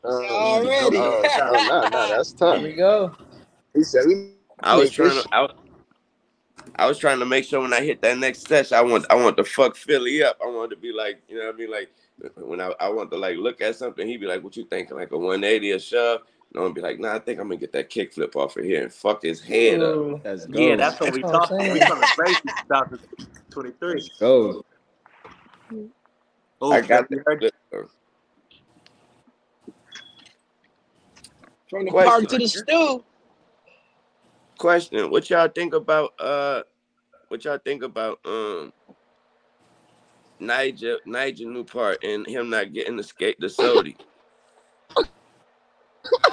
Already. No, that's tough. Here we go. He said we. I was trying to make sure when I hit that next session, I want to fuck Philly up. I want to be like, you know what I mean? Like when I want to like look at something, he'd be like, "What you thinking? Like a 180 a shove?" And I'm gonna be like, "Nah, I think I'm gonna get that kickflip off of here and fuck his head up." Let's go. Yeah, that's what we talking. We coming crazy 2023. Let's go. I got that. From the park to the stew. Question: What y'all think about Nyjah new part and him not getting the Sodi?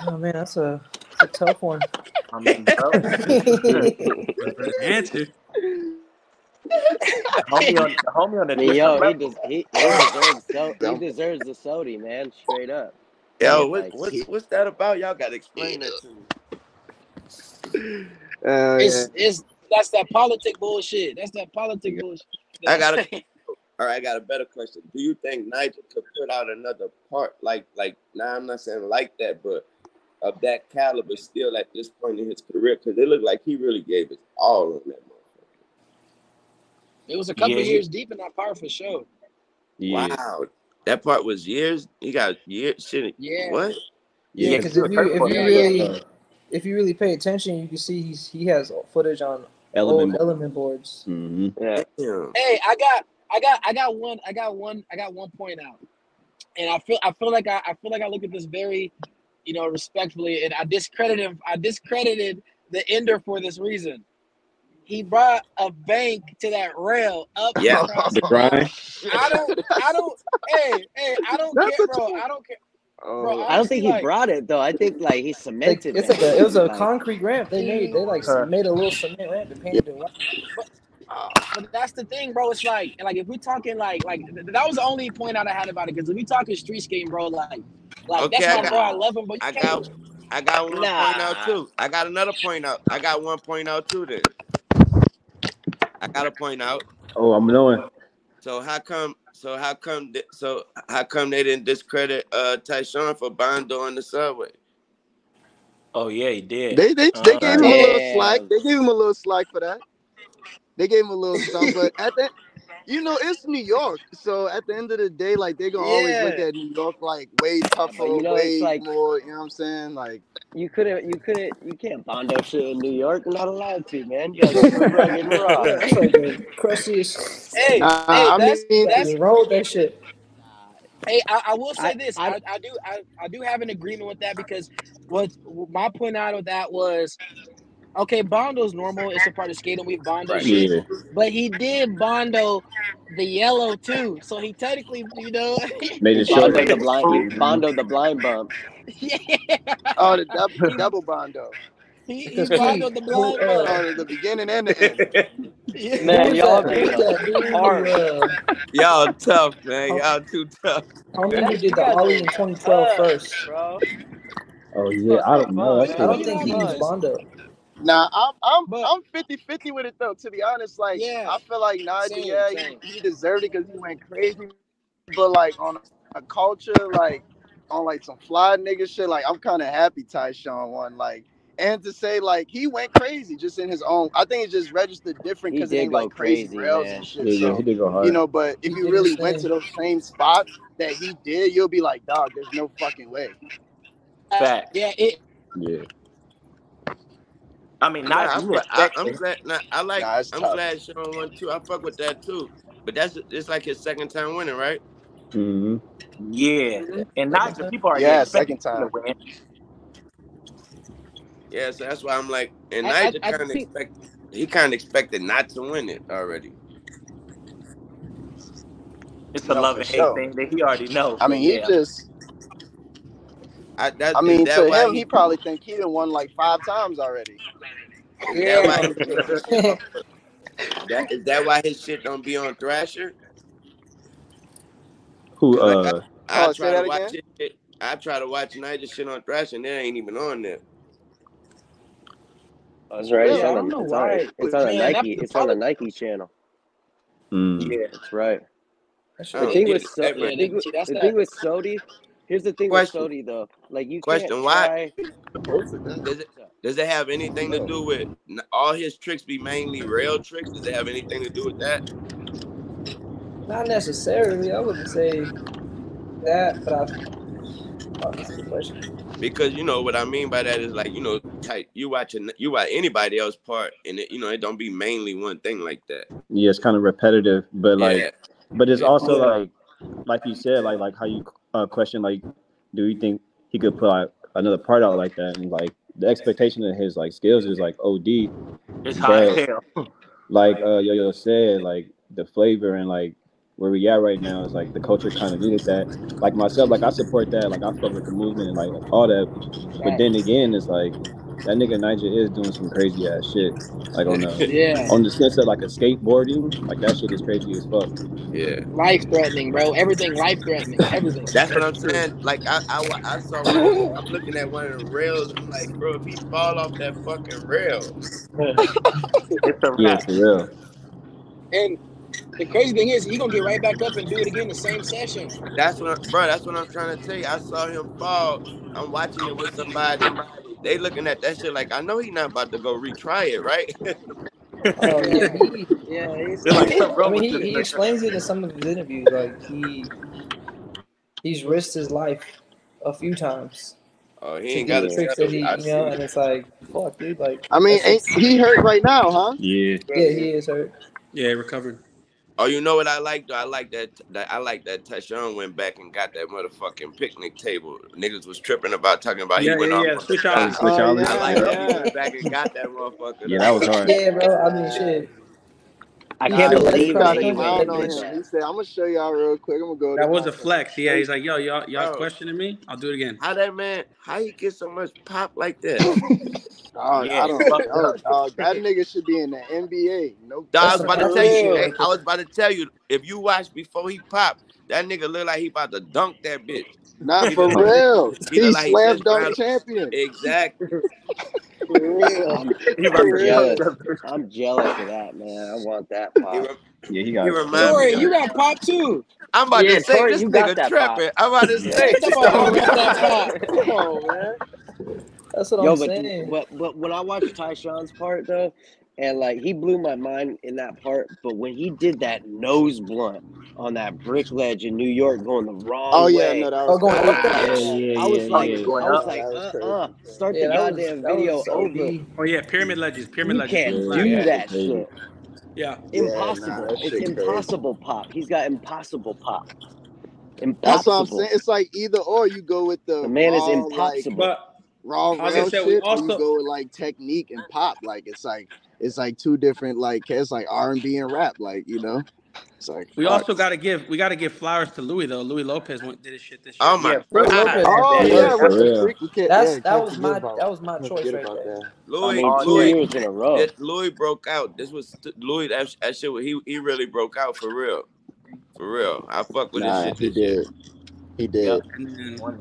Oh man, that's a tough one. I mean, answer. Homie on the he deserves the Sodi, man. Straight up. Yo, what's that about? Y'all gotta explain that to me. That's that politic bullshit. That's that politic bullshit. I got a better question. Do you think Nyjah could put out another part like now? I'm not saying like that, but of that caliber still at this point in his career? Because it looked like he really gave his all on that motherfucker. It was a couple years deep in that part for sure. Yeah. Wow, that part was years. He got years. Shit. Yeah. What? Yeah, because if you really pay attention, you can see he has footage on element boards. Mm-hmm. Yeah. Hey, I got one point out, and I feel like I look at this very, respectfully, and I discredited the ender for this reason. He brought a bank to that rail up. Yeah, the grind. I don't. Hey, I don't care, bro. I don't care. Bro, I don't think he brought it though. I think he cemented it. It was a concrete ramp they made. They made a little cement ramp and painted it white. But that's the thing, bro. It's like if we talking like that was the only point out I had about it, because if we talking street skating, bro, like okay, that's my boy. I love him, but I got one point out too. I got another point out. I got one point out too. Then I got a point out. Oh, I'm knowing. So how come they didn't discredit Tyshawn for Bondo on the subway? Oh yeah, he did. They gave him a little slack. They gave him a little slack for that. They gave him a little something, but at that, it's New York. So at the end of the day, they gonna always look at New York way tougher, way more. You know what I'm saying? Like you can't Bondo shit in New York. You're not allowed to, man. You gotta get rugged and raw. That's like the crustiest. Hey, that's roll that shit. Hey, I will say this. I do have an agreement with that, because what my point out of that was, okay, Bondo's normal. It's a part of skating. We've Bondo shit. Yeah. But he did Bondo the yellow too. So he technically, made it show Bondo the blind bump. Yeah. Oh, the double Bondo. He Bondo the blind bump. Oh, the beginning and the end. Man, y'all hard. Y'all tough, man. Y'all too tough. Homie did the Ollie in 2012 first. Bro. Oh yeah, I don't know. I don't think he used Bondo. Nah, I'm 50-50 with it though. To be honest, I feel like Nyjah, he deserved it because he went crazy. But on a culture, on some fly nigga shit, I'm kind of happy Tyshawn won. And to say he went crazy just in his own. I think it just registered different because it ain't crazy rails and shit. Yeah, he did go hard. But if you really went to those same spots that he did, you'll be like, dog, there's no fucking way. Fact. Yeah. I mean, I'm glad. I'm glad Sean won too. I fuck with that too. But it's like his second time winning, right? Mm-hmm. Yeah, and Nyjah, people are second time. To win. Yeah, so that's why I'm like, and Nyjah kind of expected not to win it already. It's a love and hate thing that he already knows. I mean, he just. To him, he probably think he done won 5 times already. Yeah. Is that why his shit don't be on Thrasher? Who? I try to watch it. I try to watch Nyjah shit on Thrasher, and they ain't even on there. That's right. Yeah, I don't know why. It's on the Nike. It's on the Nike channel. Mm. Yeah, that's right. That's The thing with Sodi, Here's the thing with Sodi though. Like you can't try. Does it have anything to do with all his tricks be mainly rail tricks? Does it have anything to do with that? Not necessarily. I wouldn't say that, but that's a good question. Because you know what I mean by that is like, you know, you watch anybody else part and it, you know, it don't be mainly one thing like that. Yeah, it's kind of repetitive, but like, but it's also like you said, like how you question, like, do you think he could put like another part out like that? And like the expectation of his like skills is like OD. It's high as hell. Like Yo said, like the flavor and like where we at right now is like the culture kind of needed that. Like myself, like I support that. Like I fuck with the movement and like all that. But then again, it's like that nigga Nyjah is doing some crazy ass shit. Like on the sense of like a skateboarding, like that shit is crazy as fuck. Yeah. Life threatening, bro. Everything life threatening. Everything. That's what I'm saying. Like I saw one. I'm looking at one of the rails. I'm like, bro, if he fall off that fucking rail, it's a yeah, for real. And the crazy thing is, he gonna get right back up and do it again the same session. That's what I'm trying to tell you. I saw him fall. I'm watching it with somebody. They looking at that shit like, I know he's not about to go retry it, right? Oh Yeah, he's like, I mean, he explains it in some of his interviews. Like he's risked his life a few times. Oh, he ain't got the tricks that he, you know, and it's like, fuck, dude. Like, I mean, ain't he hurt right now, huh? Yeah. Yeah, he is hurt. Yeah, recovered. Oh, you know what I like though? I like that Tyshawn went back and got that motherfucking picnic table. Niggas was tripping about talking about he went off. Switch I on. like that he went back and got that motherfucker. Yeah, that was hard. Yeah, bro. I mean, shit. I can't believe that he he went on him. He said, "I'm gonna show y'all real quick. I'm gonna go." That was a flex. Yeah, he's like, yo, y'all questioning me? I'll do it again. How he get so much pop like that? I don't know, dog. That nigga should be in the NBA. Nope. I was about to tell you. I was about to tell you. If you watch before he popped, that nigga look like he about to dunk that bitch. Not for real. He's like slam dunk champion. Exactly. I'm jealous of that, man. I want that pop. Yeah, he got. Torey, you got pop too. I'm about to say Torey, this you got nigga that tripping. I'm about to say. Come on, man. That's what I'm saying. But when I watched Tyshawn's part though, and like he blew my mind in that part, but when he did that nose blunt on that brick ledge in New York going the wrong way. No, that was going up there. I was like, start the goddamn video over. Oh yeah, pyramid ledges. You can't do that shit. Yeah. Impossible. It's impossible pop. He's got impossible pop. Impossible. That's what I'm saying. It's like either or. You go with the man raw, is impossible. Like, raw rail shit, or you go with like technique and pop. Like it's like two different, like it's like R&B and rap. Like, you know. It's like we also gotta give flowers to Louis though. Louis Lopez did his shit this year. Oh my God. That was my choice right there. Louis 2 years in a row. Louis broke out. This was Louis. That shit. He really broke out for real. For real. I fuck with this shit. He did.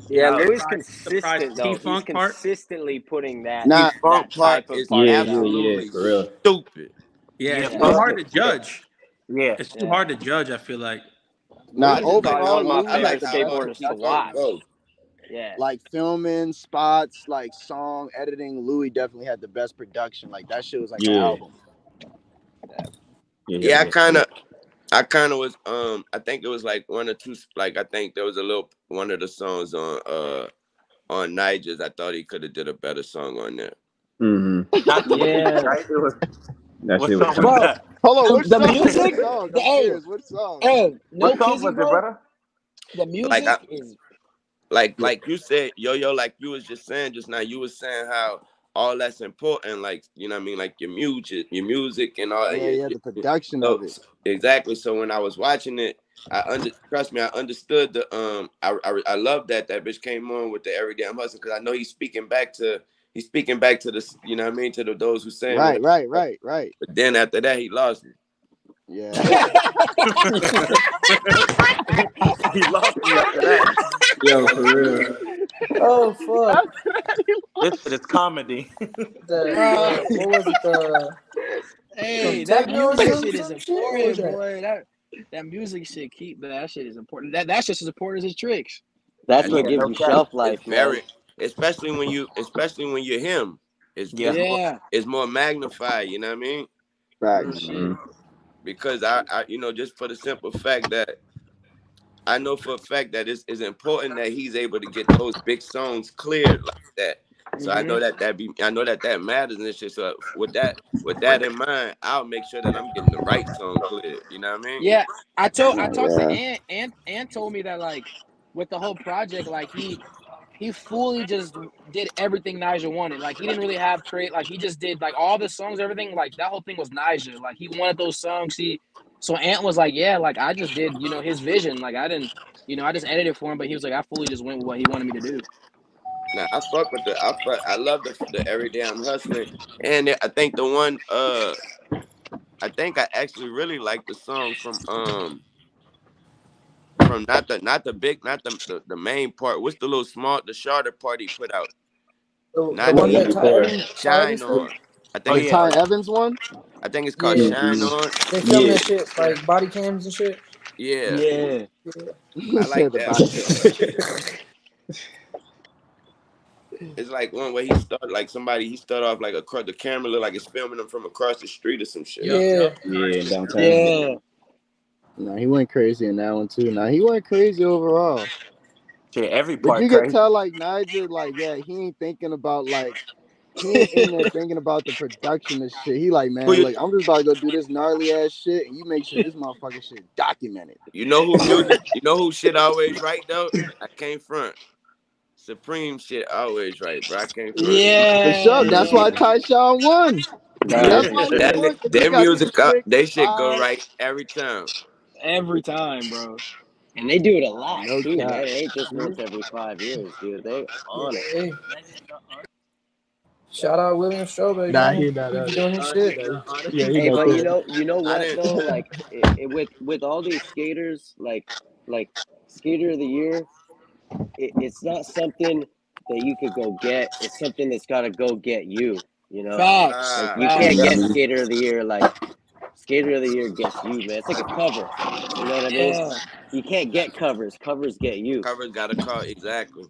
Yeah, Louis consistent though. He's consistently putting that. Funk part is absolutely for real stupid. Yeah, it's hard to judge. Yeah, it's too hard to judge. I feel like. Overall, one of my favorite skateboarders to watch. Yeah, like filming spots, like song editing. Louis definitely had the best production. Like that shit was like an album. Yeah, I kind of was. I think it was like one or two. Like I think there was one of the songs on Nyjah's. I thought he could have did a better song on there. That shit was hold on, the music? What song? No song was it, brother? The music is like you said, yo, like you was just saying just now. You was saying how all that's important, like, you know what I mean, like your music and all. The production of it. Exactly. So when I was watching it, I understood the I love that bitch came on with the Every Damn Hustle, because I know he's speaking back to the, you know what I mean, to those who saying right. But then after that he lost me. Yeah. He lost me after that. Yo, for real. Oh fuck! This is comedy. What was it? Hey, that music shit is important, boy. That music shit that shit is important. That's just as important as his tricks. That's what gives you shelf life, man. Especially when you're him. It's more magnified. You know what I mean? Facts. Because I just for the simple fact that I know for a fact that it's important that he's able to get those big songs cleared like that. So I know that matters and shit. So with that in mind, I'll make sure that I'm getting the right song cleared. You know what I mean? Yeah, I talked to Ant told me that like with the whole project, like he fully just did everything Nyjah wanted. Like he didn't really have like he just did like all the songs, everything. Like that whole thing was Nyjah. Like he wanted those songs. So Ant was like, yeah, like I just did, his vision. Like I didn't, I just edited for him, but he was like, I fully just went with what he wanted me to do. Now I fuck with I love the everyday I'm hustling, and I think the one I think I actually really like the song from not the main part. What's the little the shorter part he put out? The one that Shine On. I think the Ty Evans one. I think it's called Shine On. They film that shit like body cams and shit. Yeah. I like that. It's like one where he start off like across the camera look like it's filming him from across the street or some shit. Yeah, downtown. Yeah. No, he went crazy in that one too. Nah, he went crazy overall. Shit, every part. But you can tell like Nyjah, like, yeah, he ain't thinking about like he ain't in there thinking about the production and shit. He like, man, like I'm just about to go do this gnarly ass shit, and you make sure this motherfucking shit documented. You know who shit always right though? I can't front. Supreme shit always right, bro. I can't front. Yeah. For sure. That's why Tyshawn won. Their music, they shit go right every time. Every time, bro. And they do it a lot too, man. It ain't just once every 5 years, dude. They on it. Shout out William Strober. Nah, he doing his shit. Hey, but you know what though? Like with all these skaters, like skater of the year, it's not something that you could go get. It's something that's got to go get you. You know, Facts. Like, you can't get skater of the year. Like skater of the year gets you, man. It's like a cover. You know what I mean? Yeah. You can't get covers. Covers get you. Covers got a call exactly.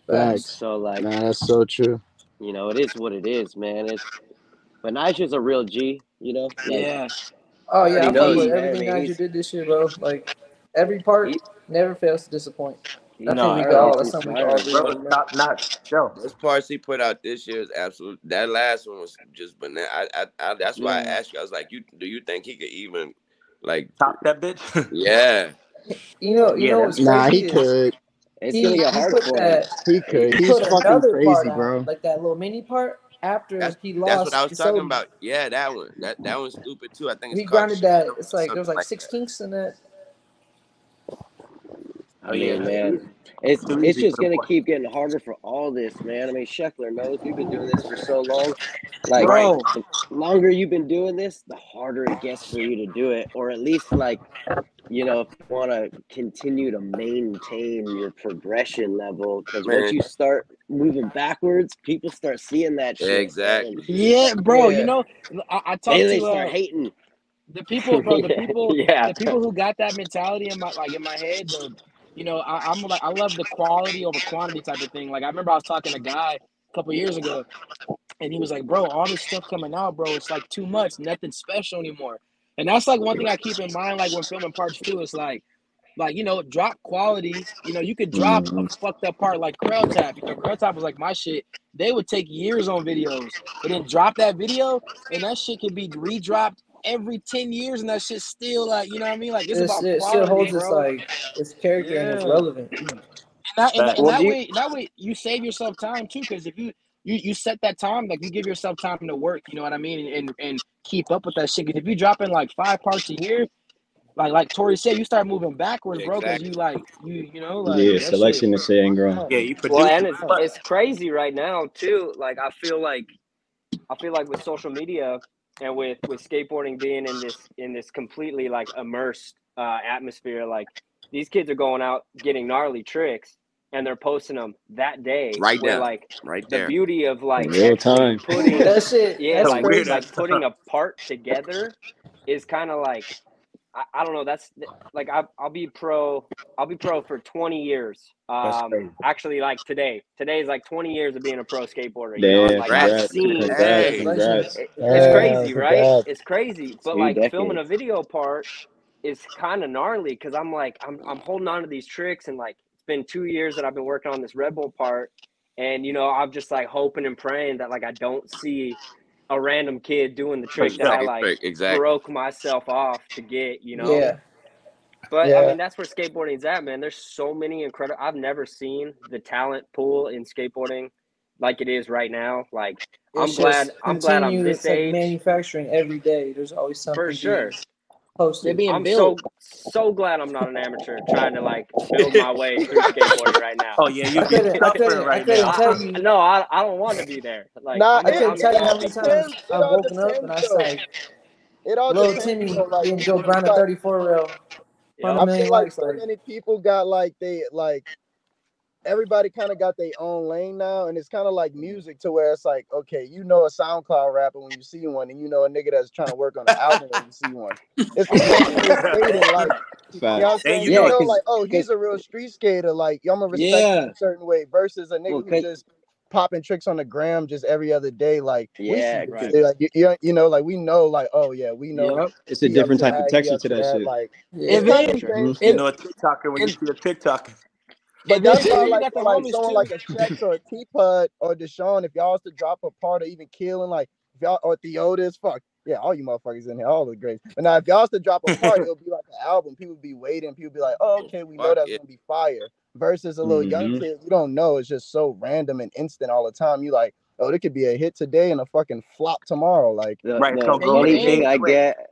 Facts. So like, nah, that's so true. You know, it is what it is, man. But Nyjah's a real G. You know. Like, Oh yeah, I fuck with everything Nyjah did this year, bro. Like every part never fails to disappoint. I think we can all not show. Those parts he put out this year is absolute. That last one was just banana. I that's why I asked you. I was like, do you think he could even like top that bitch? Yeah. You know what's crazy? Nah, he could. It's gonna get hard for him. He could. He's fucking crazy, bro. Like that little mini part after he lost. That's what I was talking about. Yeah, that one. That one's stupid too. I think it's he grounded that. It's like there's like 6 kinks in that. I mean, man, it's just gonna keep getting harder for all this, man. I mean, Sheckler knows we've been doing this for so long. Like, the longer you've been doing this, the harder it gets for you to do it, or at least like, if you want to continue to maintain your progression level, because once you start moving backwards, people start seeing that shit. Exactly. Yeah, bro. I talked to they start hating. The people, bro. The people who got that mentality in my head. I love the quality over quantity type of thing. Like I remember I was talking to a guy a couple years ago, and he was like, "Bro, all this stuff coming out, bro, it's like too much. Nothing special anymore." And that's like one thing I keep in mind, like when filming parts 2, it's like drop quality. You could drop a fucked up part like Krell Tap. Krell Tap was like my shit. They would take years on videos, but then drop that video, and that shit could be redropped every 10 years, and that shit still like, you know what I mean? Like it's about quality, still holds bro. its character and it's relevant. And that way you save yourself time too, because if you set that time, like you give yourself time to work, you know what I mean, and keep up with that shit. Because if you drop in like 5 parts a year, like Torey said, you start moving backwards, bro, because selection is saying growing. Yeah, you well, and it's crazy right now too. Like I feel like with social media and with skateboarding being in this completely like immersed atmosphere, like these kids are going out getting gnarly tricks and they're posting them that day. Right there. Like right the there. beauty of like real time putting that shit. like putting a part together is kind of like I don't know. That's like I'll be pro for 20 years. Actually, like today's like 20 years of being a pro skateboarder. You know, and like I've seen. Congrats. It's crazy, right? It's crazy. But like filming a decades. video part is kind of gnarly because I'm like I'm holding on to these tricks, and like it's been 2 years that I've been working on this Red Bull part, and you know I'm just like hoping and praying that like I don't see a random kid doing the trick that I like broke myself off to get, you know. Yeah. But I mean that's where skateboarding's at, man. There's so many incredible. I've never seen the talent pool in skateboarding like it is right now. Like I'm glad I'm this age. Manufacturing every day. There's always something For sure. Posted. They're being I'm built. so glad I'm not an amateur trying to like build my way through skateboarding right now. Oh yeah, you get I couldn't tell you. No, I don't want to be there. Like I couldn't tell you how many times I've woken up and I say, "Little Timmy didn't go grind a 34 rail." I feel like so many people got like everybody kind of got their own lane now, and it's kind of like music to where it's like, okay, you know a SoundCloud rapper when you see one, and you know a nigga that's trying to work on an album when you see one. It's the same way skating, like, you know what I'm saying? You know, like, oh, he's a real street skater, like, I'm gonna respect him a certain way, versus a nigga who just popping tricks on the gram just every other day, like, like you know, like we know, like, oh yeah, we know. It's a different type of texture to that shit. Like, you know a TikToker when you see a TikToker. But that's why, like someone like a Sheckler or a T-Pud or Deshaun, if y'all was to drop a part, or even Keelan, like if y'all or Theotis, fuck yeah, all you motherfuckers in here, all the greats. But now if y'all was to drop a part, it'll be like an album. People be waiting. People be like, oh, okay, we know that's gonna be fire. Versus a little young kid, you don't know. It's just so random and instant all the time. You like, oh, it could be a hit today and a fucking flop tomorrow. Like, the funny thing I get.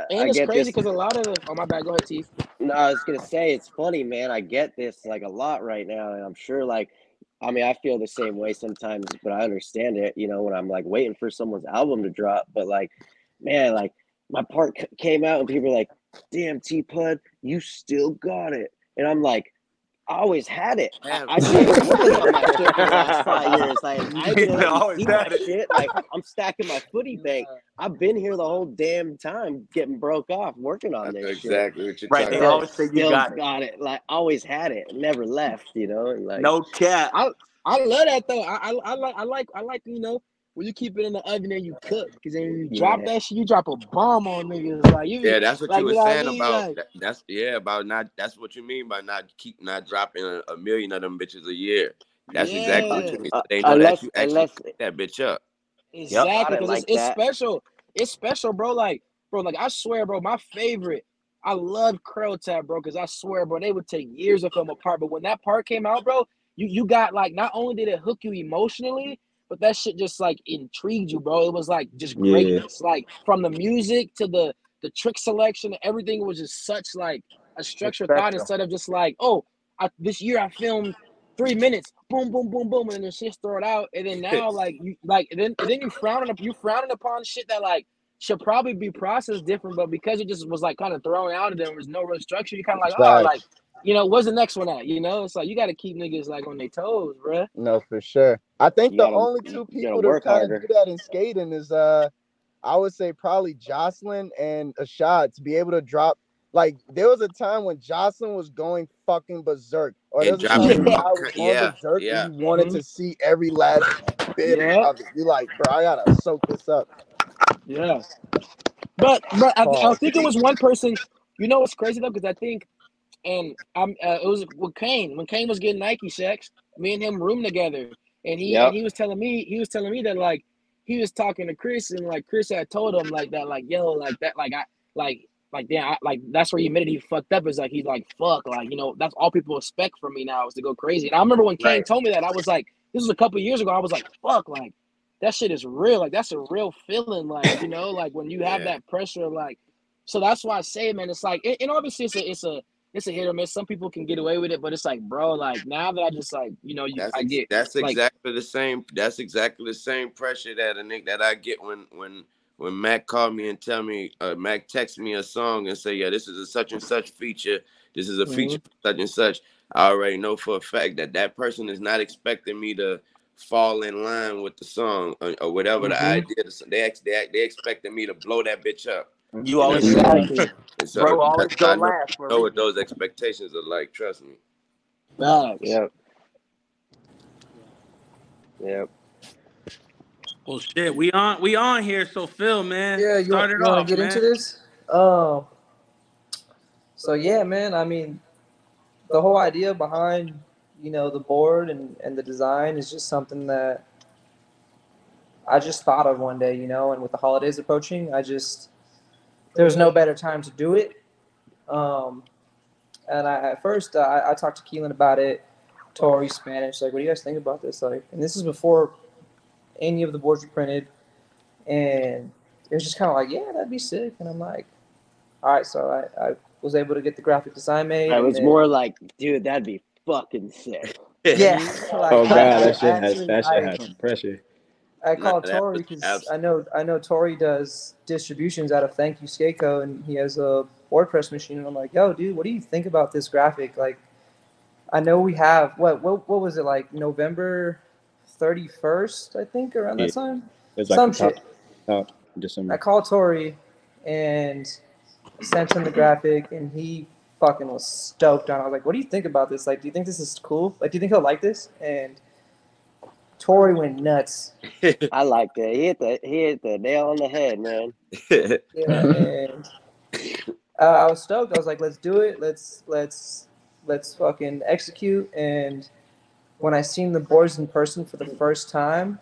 And it's crazy because a lot of oh my bad, go ahead, T. No, I was gonna say it's funny, man. I get this like a lot right now, and I'm sure like, I mean, I feel the same way sometimes, but I understand it. You know, when I'm like waiting for someone's album to drop, but like, man, like my part came out and people are like, "Damn, T-Pud, you still got it," and I'm like, I always had it. I've been working on my shit for the last 5 years. Like I didn't always see my shit. Like I'm stacking my footy bank. I've been here the whole damn time, getting broke off, working on this exactly shit. What you're They always say you got it. Like always had it, never left. You know, and like no cap. I love that though. I like you know when you keep it in the oven and you cook, because then you drop that shit, you drop a bomb on niggas. Like that's what like, you were saying about like, that's about not. That's what you mean by not dropping a million of them bitches a year. That's exactly what you mean. So they know that you actually cook that bitch up. Exactly, because it's special. It's special, bro. Like I swear, bro, my favorite. I love Curl Tap, bro, because I swear, bro, they would take years to film a part, but when that part came out, bro, you got like not only did it hook you emotionally, but that shit just like intrigued you, bro. It was like just greatness. Like from the music to the trick selection, everything was just such like a structured thought instead of just like, oh, this year I filmed 3 minutes, boom, boom, boom, boom, and then shit's thrown out. And then now like you like then you frowning upon shit that like should probably be processed different, but because it just was like kind of thrown out and there was no real structure, you kind of like, oh, like, you know, where's the next one at? You know, it's like you got to keep niggas like on their toes, bro. No, for sure. I think the only two people to kind of do that in skating is I would say probably Jocelyn and Ashad, to be able to drop. Like there was a time when Jocelyn was going fucking berserk, or there was a time when I was going berserk, and you wanted to see every last bit of it. You're like, bro, I gotta soak this up. Yeah, but I think it was one person. You know what's crazy though, because I think, and it was with Kane when Kane was getting Nike checks. Me and him roomed together, and he was telling me that like he was talking to Chris, and like Chris had told him like that, like yo, like that, like I like damn, like that's where he admitted he fucked up. Is like he's like fuck, like you know that's all people expect from me now is to go crazy. And I remember when Kane told me that, I was like, this was a couple years ago. I was like, fuck, like that shit is real. Like that's a real feeling. Like you know, like when you have that pressure, like so that's why I say, man, it's like, and obviously it's a hit or miss. Some people can get away with it, but it's like, bro, like now that I just like, you know, I get that's like, exactly the same. That's exactly the same pressure that I get when Mac called me and tell me, Mac text me a song and say, yeah, this is a such and such feature. This is a feature such and such. I already know for a fact that person is not expecting me to fall in line with the song or whatever the idea. They expected me to blow that bitch up. You always exactly. So bro always go last. Know what those expectations are like. Trust me. Yep. Well, shit, we on here. So Phil, man, Yeah, you start it want off, to get man. into this? So yeah, man. I mean, the whole idea behind the board and the design is just something that I just thought of one day, and with the holidays approaching, there was no better time to do it. And at first I talked to Keelan about it, Torey, Spanish, like, what do you guys think about this? Like, and this is before any of the boards were printed, and it was just kind of like, yeah, that'd be sick. And I'm like, all right, so I was able to get the graphic design made. I was more like, dude, that'd be fucking sick. Yeah. Like, oh God, that shit has some pressure. I called Torey because I know Torey does distributions out of Thank You Skateco, and he has a board press machine. And I'm like, yo, dude, what do you think about this graphic? Like, I know we have what was it, like November 31st, I think, around that time. It's like some shit. I called Torey and sent him the graphic, and he fucking was stoked on it. I was like, what do you think about this? Like, do you think this is cool? Like, do you think he'll like this? And Torey went nuts. I liked it. He hit the nail on the head, man. Yeah, and I was stoked. I was like, let's do it. Let's fucking execute. And when I seen the boards in person for the first time,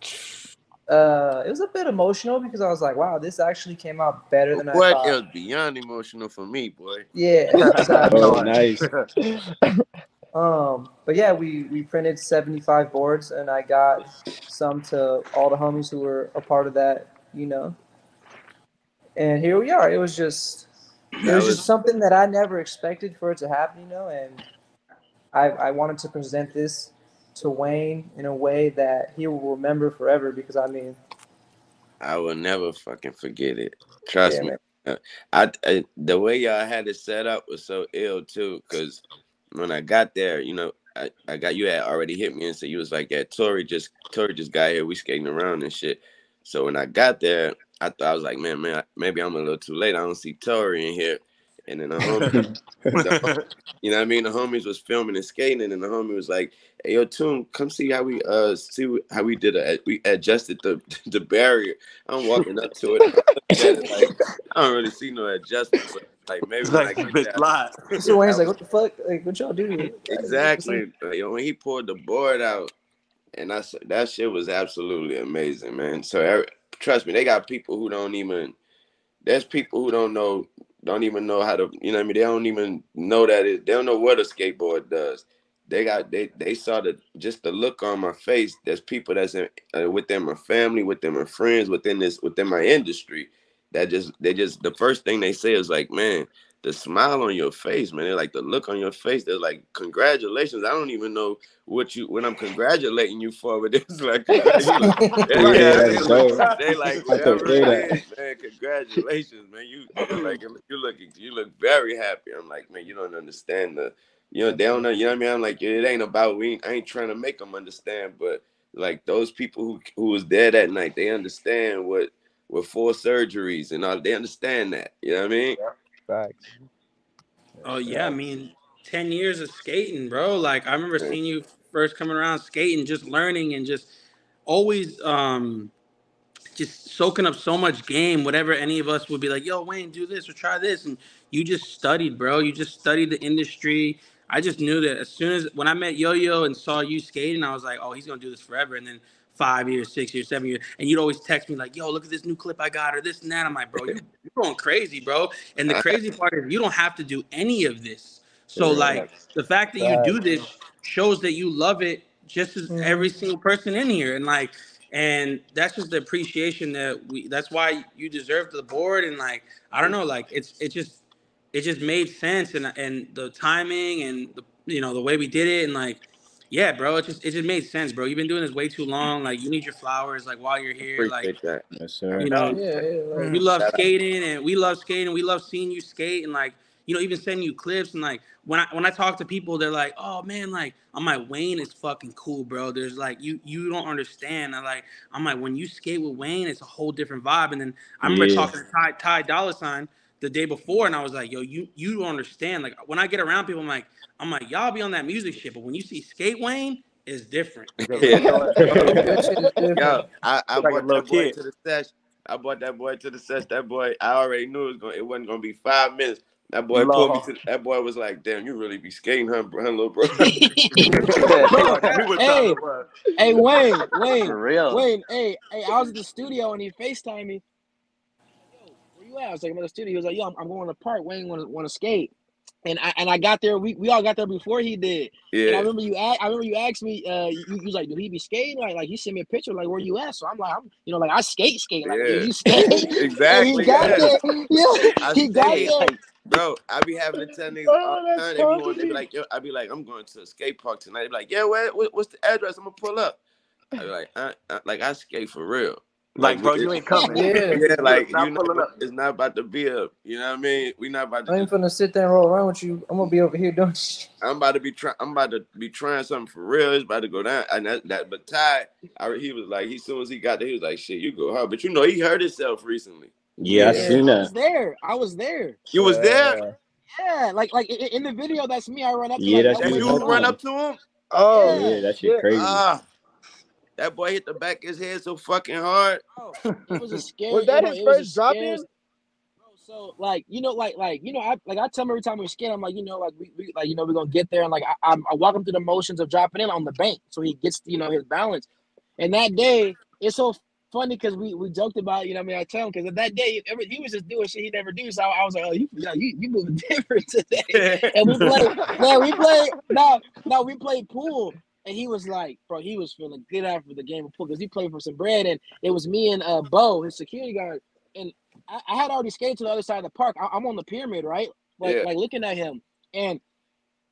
it was a bit emotional because I was like, wow, this actually came out better than I thought. It was beyond emotional for me, boy. Yeah. Exactly. Oh, nice. But yeah, we printed 75 boards, and I got some to all the homies who were a part of that, And here we are. It was just something that I never expected for it to happen, and I wanted to present this to Wayne in a way that he will remember forever, because I will never fucking forget it. Trust me. Man. The way y'all had it set up was so ill too, because when I got there, I got, you had already hit me and said, you was like, yeah, Torey just got here, we skating around and shit. So when I got there, I thought, I was like, man, maybe I'm a little too late. I don't see Torey in here. And then the homie, you know what I mean? The homies was filming and skating, and then the homie was like, hey, yo, Toon, come see how we we adjusted the barrier. I'm walking up to it. Like, I don't really see no adjustment. So, like, maybe when I get there. So Wayne's like, what the fuck? Like, what y'all do? Exactly. When he pulled the board out, and that shit was absolutely amazing, man. So trust me, they got people who there's people who don't even know how to, you know what I mean? They don't even know they don't know what a skateboard does. They saw just the look on my face. There's people that's within my family, within my friends, within my industry, they just the first thing they say is like, man, the smile on your face, man. They're like, the look on your face. They're like, congratulations. I don't even know what I'm congratulating you for, but it's like, they like, man, congratulations, man. You look very happy. I'm like, man, you don't understand they don't know, you know what I mean? I'm like, it ain't about, I ain't trying to make them understand, but like those people who was there that night, they understand what 4 surgeries and all, they understand that, you know what I mean? Facts. Oh yeah, I mean, 10 years of skating, bro. Like, I remember seeing you first coming around skating, just learning and just always just soaking up so much game. Whatever any of us would be like, yo, Wayne, do this or try this, and you just studied, bro. You just studied the industry. I just knew that as soon as when I met Yo-Yo and saw you skating, I was like, oh, he's gonna do this forever. And then 5 years, 6 years, 7 years, and you'd always text me like, yo, look at this new clip I got, or this and that. I'm like, bro, you're going crazy, bro. And the crazy part is you don't have to do any of this. So like the fact that you do this shows that you love it just as every single person in here. And that's just the appreciation that's why you deserve the board. And like, I don't know, like it just made sense, and the timing and the way we did it, and like, yeah, bro, it just made sense, bro. You've been doing this way too long. Like, you need your flowers, like, while you're here. Appreciate like, that. Yes, sir. you love skating, and we love skating. We love seeing you skate, and like, even send you clips. And like when I talk to people, they're like, oh man, like I'm like, Wayne is fucking cool, bro. There's like you don't understand. I'm like when you skate with Wayne, it's a whole different vibe. And then I remember talking to Ty Dolla $ign the day before, and I was like, yo, you don't understand. Like when I get around people, I'm like y'all be on that music shit, but when you see skate Wayne, it's different. Yo, I brought that boy to the sesh. I brought that boy to the sesh. That boy, I already knew it wasn't gonna be 5 minutes. That boy pulled me to. That boy was like, "Damn, you really be skating, huh, little bro?" Hey, Wayne, For real. Wayne, hey, I was at the studio and he FaceTimed me. Yo, where you at? I was like, I'm at the studio. He was like, yo, I'm going to the park. Wayne want to skate. And I got there. We all got there before he did. Yeah. And I remember you asked me. You was like, "Do he be skating?" Like you sent me a picture. Like, where you at? So I'm like, like I skate. Like, yeah. you skate? Exactly. And he got there. Yeah, he got there. Bro, I be having to tell niggas all the time. Everyone, they be like, yo, I be like, I'm going to a skate park tonight. They be like, yeah, what's the address? I'm gonna pull up. I be like, I skate for real. Like, bro, you ain't coming. Yeah, like it's not about to be up. You know what I mean? We not about to. I ain't finna sit there and roll around with you. I'm gonna be over here doing shit. I'm about to be trying something for real. It's about to go down. And but Ty, he was like, as soon as he got there, he was like, shit, you go hard. But he hurt himself recently. Yeah, I seen that. I was there. You was there? Yeah, like in the video, that's me. I run up to that's you run up to him? Oh, yeah, that shit crazy. That boy hit the back of his head so fucking hard. Oh, it was a scary. Was that his first drop in? So I tell him every time we skate, I'm like, we're gonna get there, and like I walk him through the motions of dropping in on the bank, so he gets his balance. And that day, it's so funny because we joked about it, I tell him because that day he was just doing shit he never do. So I was like, oh, you moving different today. And we played pool. And he was like, bro, he was feeling good after the game of pool because he played for some bread. And it was me and Bo, his security guard. And I had already skated to the other side of the park. I'm on the pyramid, right? Like looking at him. And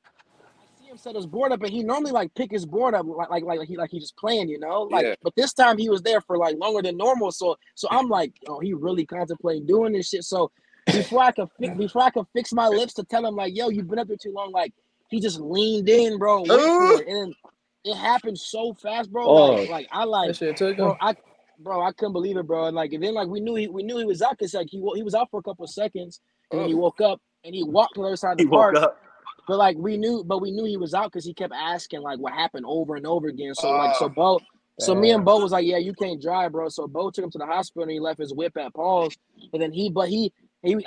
I see him set his board up. And he normally like pick his board up like he just playing, But this time he was there for like longer than normal. So I'm like, oh, he really contemplating doing this shit. So before I could fix my lips to tell him like, yo, you've been up there too long. Like he just leaned in, bro. Wait for it. And it happened so fast, bro. I couldn't believe it, bro. And like, and then like we knew he was out because like he was out for a couple of seconds, and then he woke up and he walked to the other side of the park. But like we knew he was out because he kept asking like what happened over and over again. So me and Bo was like, yeah, you can't drive, bro. So Bo took him to the hospital and he left his whip at Paul's. And then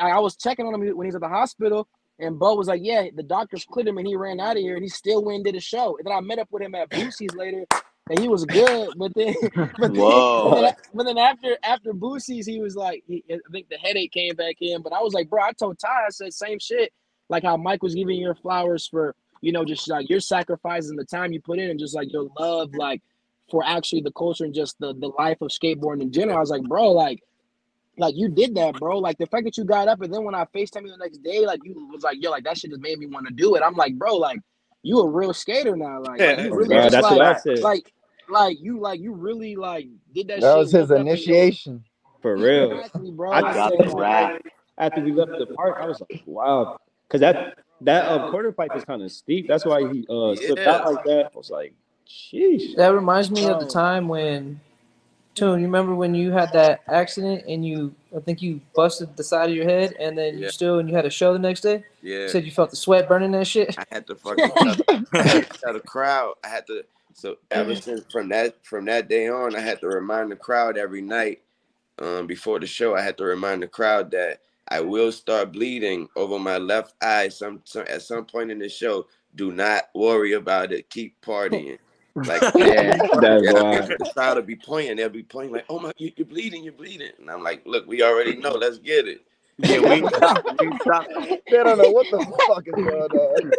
I was checking on him when he was at the hospital. And Bo was like, yeah, the doctors cleared him and he ran out of here and he still went and did a show. And then I met up with him at Boosie's later and he was good. But then after Boosie's, he was like, I think the headache came back in. But I was like, bro, I told Ty, I said same shit. Like how Mike was giving you your flowers for, just like your sacrifices and the time you put in and just like your love, like for actually the culture and just the life of skateboarding in general. I was like, bro, like you did that, bro. Like the fact that you got up and then when I FaceTime you the next day, like you was like, yo, like that shit just made me want to do it. I'm like, bro, like you a real skater now. Like you really that's what I said. Like you really like did that shit. That was his initiation. For real. Exactly, bro. After we left the park, I was like, wow. Because that quarter pipe is kind of steep. That's why he slipped out like that. I was like, sheesh. That reminds me of the time when Toon, you remember when you had that accident and I think you busted the side of your head and then you had a show the next day? Yeah. You said you felt the sweat burning that shit? I had to fucking tell the crowd. So ever since from that day on, I had to remind the crowd every night before the show. I had to remind the crowd that I will start bleeding over my left eye at some point in the show. Do not worry about it. Keep partying. Like, that's wild. The crowd will be pointing. They'll be pointing like, "Oh my, you're bleeding, you're bleeding." And I'm like, "Look, we already know. Let's get it." Yeah, we stop. They don't know what the fuck is going on.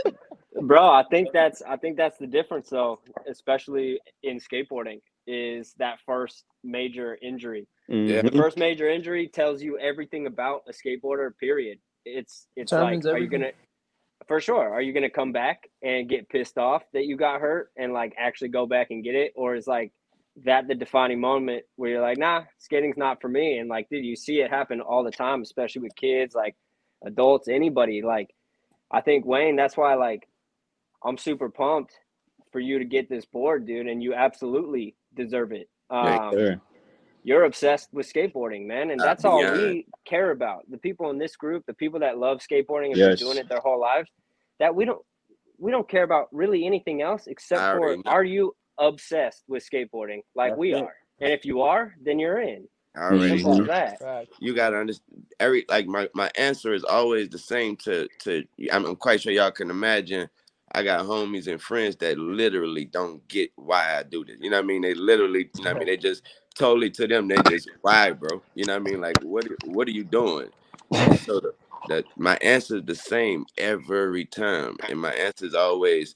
Bro, I think that's the difference though, especially in skateboarding, is that first major injury. Yeah. The first major injury tells you everything about a skateboarder. Period. It's like, are you gonna? For sure. Are you going to come back and get pissed off that you got hurt and like actually go back and get it? Or is like that the defining moment where you're like, nah, skating's not for me? And like, dude, you see it happen all the time, especially with kids, like adults, anybody. Like I think, Wayne, that's why, like, I'm super pumped for you to get this board, dude, and you absolutely deserve it. You're obsessed with skateboarding, man, and that's all we care about. The people in this group, the people that love skateboarding and been doing it their whole lives, that we don't care about really anything else except for, are you obsessed with skateboarding like we are? And if you are, then you're in. Simple as that. You gotta understand. My answer is always the same. I'm quite sure y'all can imagine. I got homies and friends that literally don't get why I do this. You know what I mean? They literally, you know what I mean? They just totally, to them, they just, why, bro? You know what I mean? Like, what are you doing? And so my answer is the same every time. And my answer is always,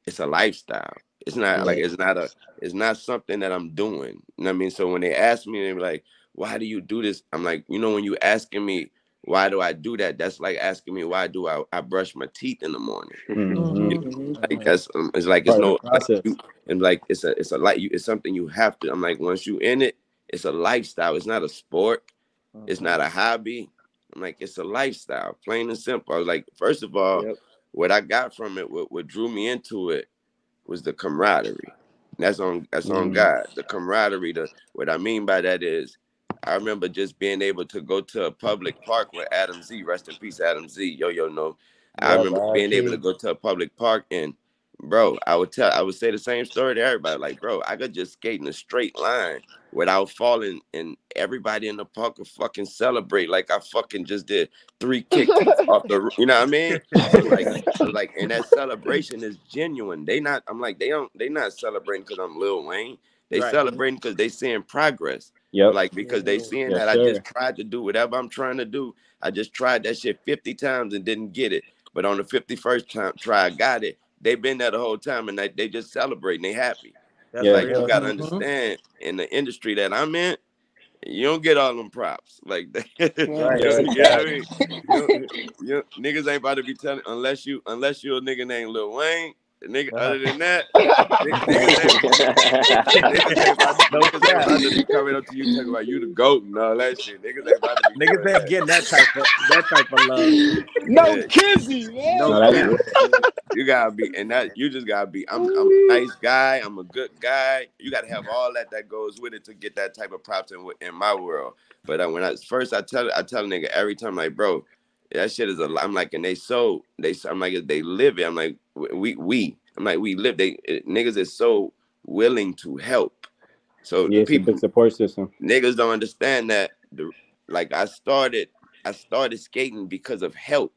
it's a lifestyle. It's not like, it's not something that I'm doing. You know what I mean? So when they ask me, they're like, why do you do this? I'm like, you know, when you asking me, why do I do that? That's like asking me, why do I brush my teeth in the morning? Like that's it's like it's no and like it's something you have to. I'm like, once you in it, it's a lifestyle. It's not a sport. It's not a hobby. I'm like, it's a lifestyle, plain and simple. I was like, first of all, what I got from it, what drew me into it, was the camaraderie. That's on God. The camaraderie. What I mean by that is, I remember just being able to go to a public park with Adam Z, rest in peace, Adam Z. No. I remember being able to go to a public park and, bro, I would say the same story to everybody. Like, bro, I could just skate in a straight line without falling, and everybody in the park would fucking celebrate like I fucking just did 3 kickflips off the, you know what I mean? So like, and that celebration is genuine. They not celebrating because I'm Lil Wayne. They celebrating because they seeing progress. Like, because they seeing that I just tried to do whatever I'm trying to do. I just tried that shit 50 times and didn't get it. But on the 51st try, I got it. They've been there the whole time, and they just celebrating. They happy. Like, you got to understand, in the industry that I'm in, you don't get all them props. Like, you know what I mean? Niggas ain't about to be telling, unless you a nigga named Lil Wayne. Nigga, other than that, niggas ain't about to be coming up to you talking about you the GOAT and all that shit. Niggas ain't about to be getting that type of love. No kizzy, man. No, you gotta be, and that you just gotta be. I'm a nice guy. I'm a good guy. You gotta have all that goes with it to get that type of props in my world. But when I tell a nigga every time, like, bro, that shit is I'm like, and I'm like, they live it. I'm like, I'm like, we live. Niggas is so willing to help. So it's a big support system. Niggas don't understand that. Like, I started skating because of help.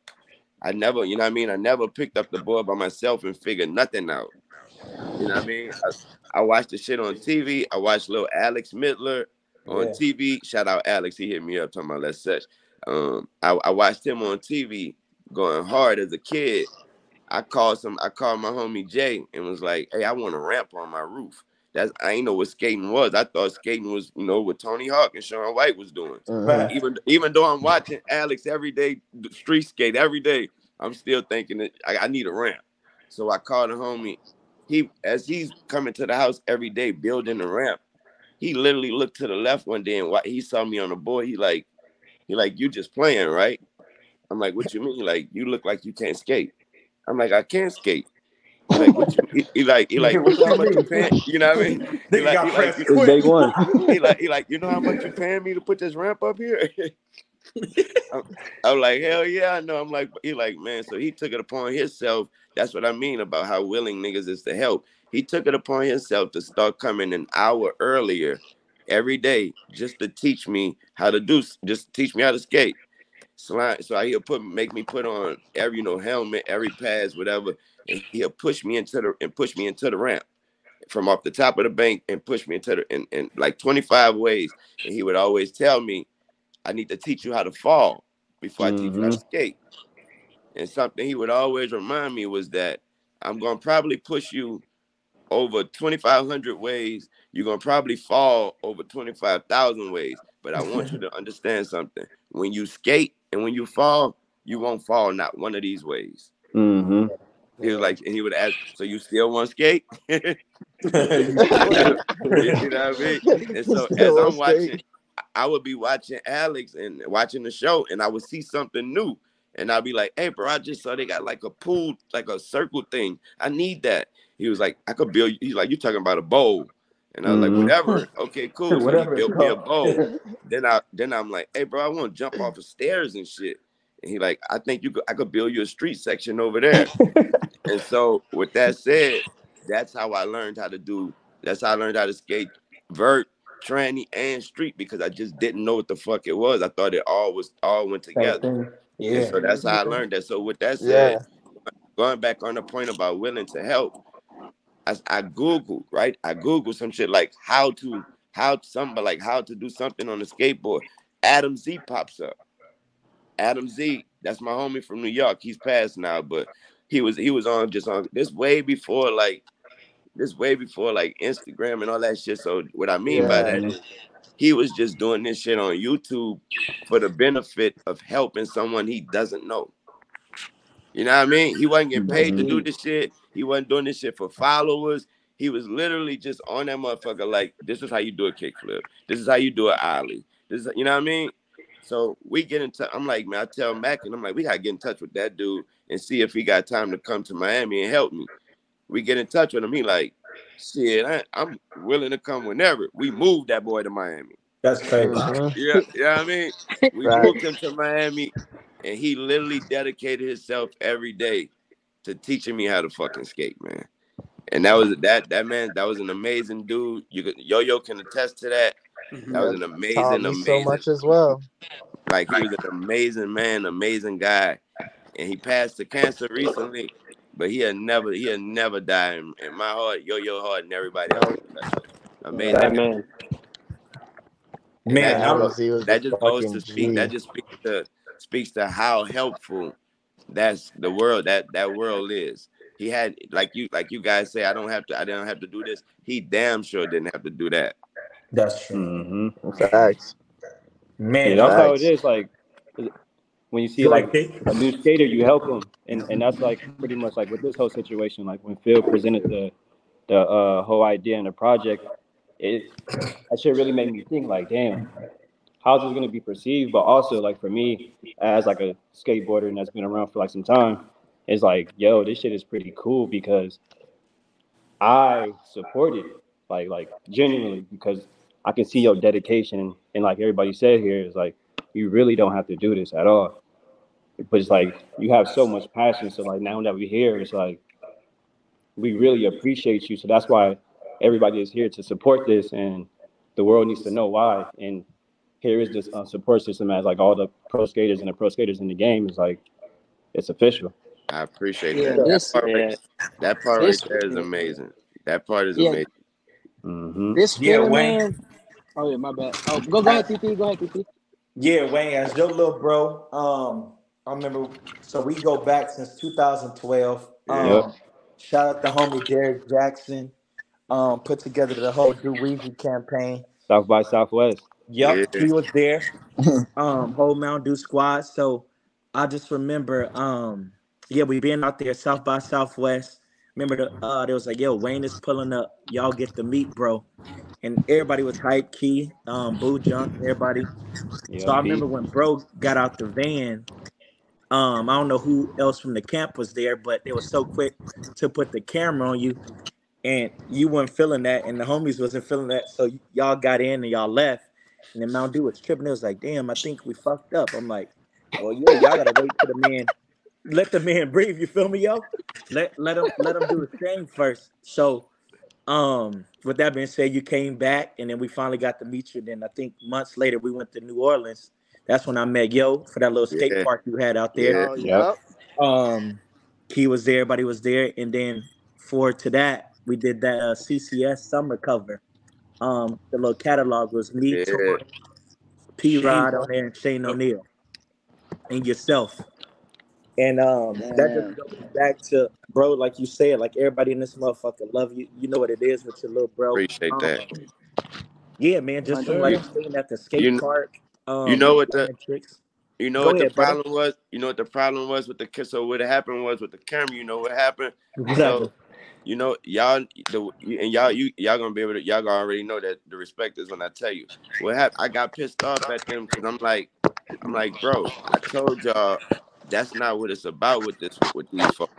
I never, you know what I mean? I never picked up the board by myself and figured nothing out. You know what I mean? I watched the shit on TV. I watched little Alex Midler on TV. Shout out Alex. He hit me up talking about let's search. I watched him on TV going hard as a kid. I called my homie Jay and was like, hey, I want a ramp on my roof. I ain't know what skating was. I thought skating was, what Tony Hawk and Shaun White was doing. Even though I'm watching Alex every day, street skate every day, I'm still thinking that I need a ramp. So I called a homie. As he's coming to the house every day building the ramp, he literally looked to the left one day and he saw me on the board. He like, you just playing, right? I'm like, what you mean? Like, you look like you can't skate. I'm like, I can't skate. He like, what you? He like, you know how much you paying? You know what I mean? He like, you know how much you paying me to put this ramp up here? I'm like, hell yeah, I know. I'm like, he like, man. So he took it upon himself. That's what I mean about how willing niggas is to help. He took it upon himself to start coming an hour earlier every day just to teach me how to skate. So he'll make me put on every helmet, every pads, whatever, and he'll push me into the ramp from off the top of the bank and push me into in like 25 ways. And he would always tell me, I need to teach you how to fall before I teach you how to skate. And something he would always remind me was that I'm gonna probably push you over 2,500 ways. You're gonna probably fall over 25,000 ways. But I want you to understand something. When you skate and when you fall, you won't fall not one of these ways. Mm-hmm. He was like, and he would ask, so you still want to skate? You know what I mean? And so as I'm watching, I would be watching Alex and watching the show, and I would see something new. And I'll be like, hey, bro, I just saw they got like a pool, like a circle thing. I need that. He was like, I could build. He's like, you talking about a bowl? And I was like, whatever. Okay, cool. So he Whatever it's built me a called. bowl. Then I'm like, hey, bro, I want to jump off the stairs and shit. And he like, I think I could build you a street section over there. And so with that said, that's how I learned how to skate vert, tranny, and street, because I just didn't know what the fuck it was. I thought it all went together. Yeah. And so that's how I learned that. So with that said, going back on the point about willing to help, I Googled, right? I Googled some shit like how to do something on the skateboard. Adam Z pops up. Adam Z, that's my homie from New York. He's passed now, but he was on this way before Instagram and all that shit. So what I mean by that is he was just doing this shit on YouTube for the benefit of helping someone he doesn't know. You know what I mean? He wasn't getting paid to do this shit. He wasn't doing this shit for followers. He was literally just on that motherfucker like, this is how you do a kickflip. This is how you do an ollie. This is, you know what I mean? So we get in touch. I'm like, man, I tell Mac, and I'm like, we got to get in touch with that dude and see if he got time to come to Miami and help me. We get in touch with him. He like, shit, I'm willing to come whenever. We moved that boy to Miami. That's crazy. Yeah, you know what I mean? We moved him to Miami, and he literally dedicated himself every day to teaching me how to fucking skate, man. And that was an amazing dude. Yo can attest to that. That was an amazing so much as well. Like, he was an amazing man, amazing guy. And he passed to cancer recently, but he'll never die in my heart, Yo heart, and everybody else. Amazing man. Man, that just goes to speak. That just speaks to how helpful that's the world that world is. He had, like you guys say, I didn't have to do this. He damn sure didn't have to do that. That's true. Facts. Man, that's how it is. Like, when you see like a new skater, you help them, and that's like pretty much like with this whole situation. Like when Phil presented the whole idea and the project, that shit really made me think like, damn, how's this gonna be perceived? But also like for me, as like a skateboarder and that's been around for like some time, it's like, yo, this shit is pretty cool because I support it, like genuinely, because I can see your dedication, and like everybody said here, is like you really don't have to do this at all. But it's like you have so much passion. So like now that we're here, it's like we really appreciate you. So that's why everybody is here to support this, and the world needs to know why. And here is this support system as like all the pro skaters and the pro skaters in the game is like, it's official. I appreciate that. That part right there is amazing. That part is amazing. Mm-hmm. This feeling, man. Oh yeah, my bad. Oh, go ahead, TT. Go ahead, TT. Yeah, Wayne, as your little bro, I remember. So we go back since 2012. Shout out to homie Derek Jackson. Put together the whole Do Weezy campaign. South by Southwest. Yep, he was there. Whole Mountain Dew squad. So I just remember, we been out there South by Southwest. Remember there was like, yo, Wayne is pulling up. Y'all get to meet, bro. And everybody was hype, Key, Boo Junk, everybody. So I remember when bro got out the van. I don't know who else from the camp was there, but they were so quick to put the camera on you, and you weren't feeling that, and the homies wasn't feeling that. So y'all got in and y'all left, and then Mountain Dew was tripping. It was like, damn, I think we fucked up. I'm like, well, yeah, y'all gotta wait for the man. Let the man breathe. You feel me, yo? Let him do his thing first. So, with that being said, you came back, and then we finally got to meet you. Then I think months later we went to New Orleans. That's when I met Yo for that little skate park you had out there. He was there, everybody was there, and then to that we did that CCS summer cover. The little catalog was me, Torey, P-Rod on there, and Shane O'Neal, and yourself. And that just goes back to, bro, like you said, like everybody in this motherfucker love you. You know what it is with your little bro. Appreciate that. Yeah, man, just from like staying at the skate park. You know what the problem was? You know what the problem was with the so what happened was with the camera. You know what happened? So, you know, y'all gonna be able to, y'all gonna already know that the respect is when I tell you what happened. I got pissed off at them because I'm like, bro, I told y'all that's not what it's about with these folks.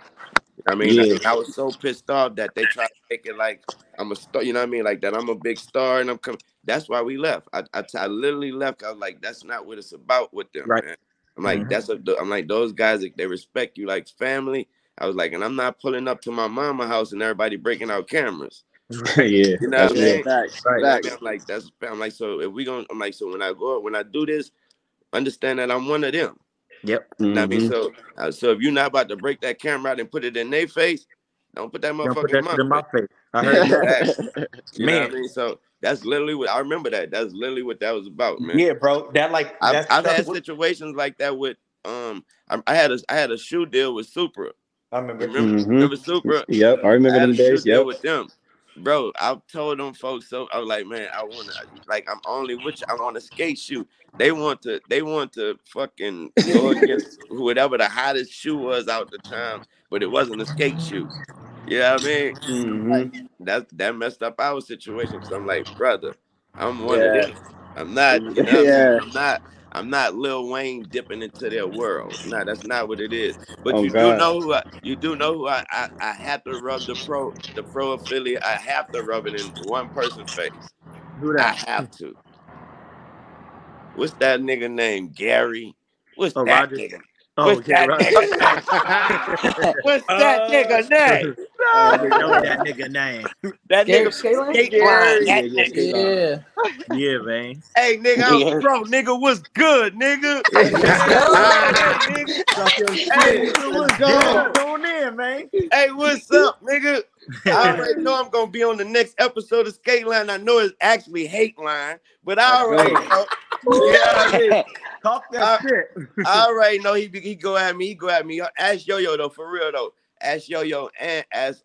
I mean, I was so pissed off that they tried to make it like I'm a star. You know what I mean? Like that I'm a big star and I'm coming. That's why we left. I literally left. I was like, that's not what it's about with them, man. I'm like, I'm like, those guys, they respect you like family. I was like, and I'm not pulling up to my mama house and everybody breaking out cameras. Yeah, you know what I mean? Facts. Right. I mean, I'm like, I'm like, so if we gonna, I'm like, so when I do this, understand that I'm one of them. Yep. You know what I mean? So if you're not about to break that camera out and put it in their face, don't put that motherfucker in my face. I heard that. You know what I mean? So that's literally what I remember. That's literally what that was about, man. Yeah, bro. I've had situations like that with I had a shoe deal with Supra. I remember. Remember Supra? Yep, I remember them days. Deal with them. Bro, I've told them folks, so I was like, man, I want to, like, I'm only with you. I'm on a skate shoe. They want to fucking go against whatever the hottest shoe was out the time, but it wasn't a skate shoe. You know what I mean? Like, that messed up our situation because I'm like, brother, I'm one of them. I'm not, you know what I mean? I'm not Lil Wayne dipping into their world. Nah, that's not what it is. But you do know who I have to rub the pro affiliate. I have to rub it in one person's face. Who that? I have to. What's that nigga name? Gary? What's that Roger? nigga? What's that nigga? What's that nigga name? That nigga name. That nigga Keelan. Yeah, man. Hey, nigga, I'm pro. Nigga, what's good, nigga? Tune in, man. Hey, what's up, nigga? I already know I'm gonna be on the next episode of Skate Line. I know it's actually Hate Line, but I already know. Yeah, talk that shit. I already know he go at me. He go at me. Ask Yo-Yo though, for real though. Ask Yo-Yo and ask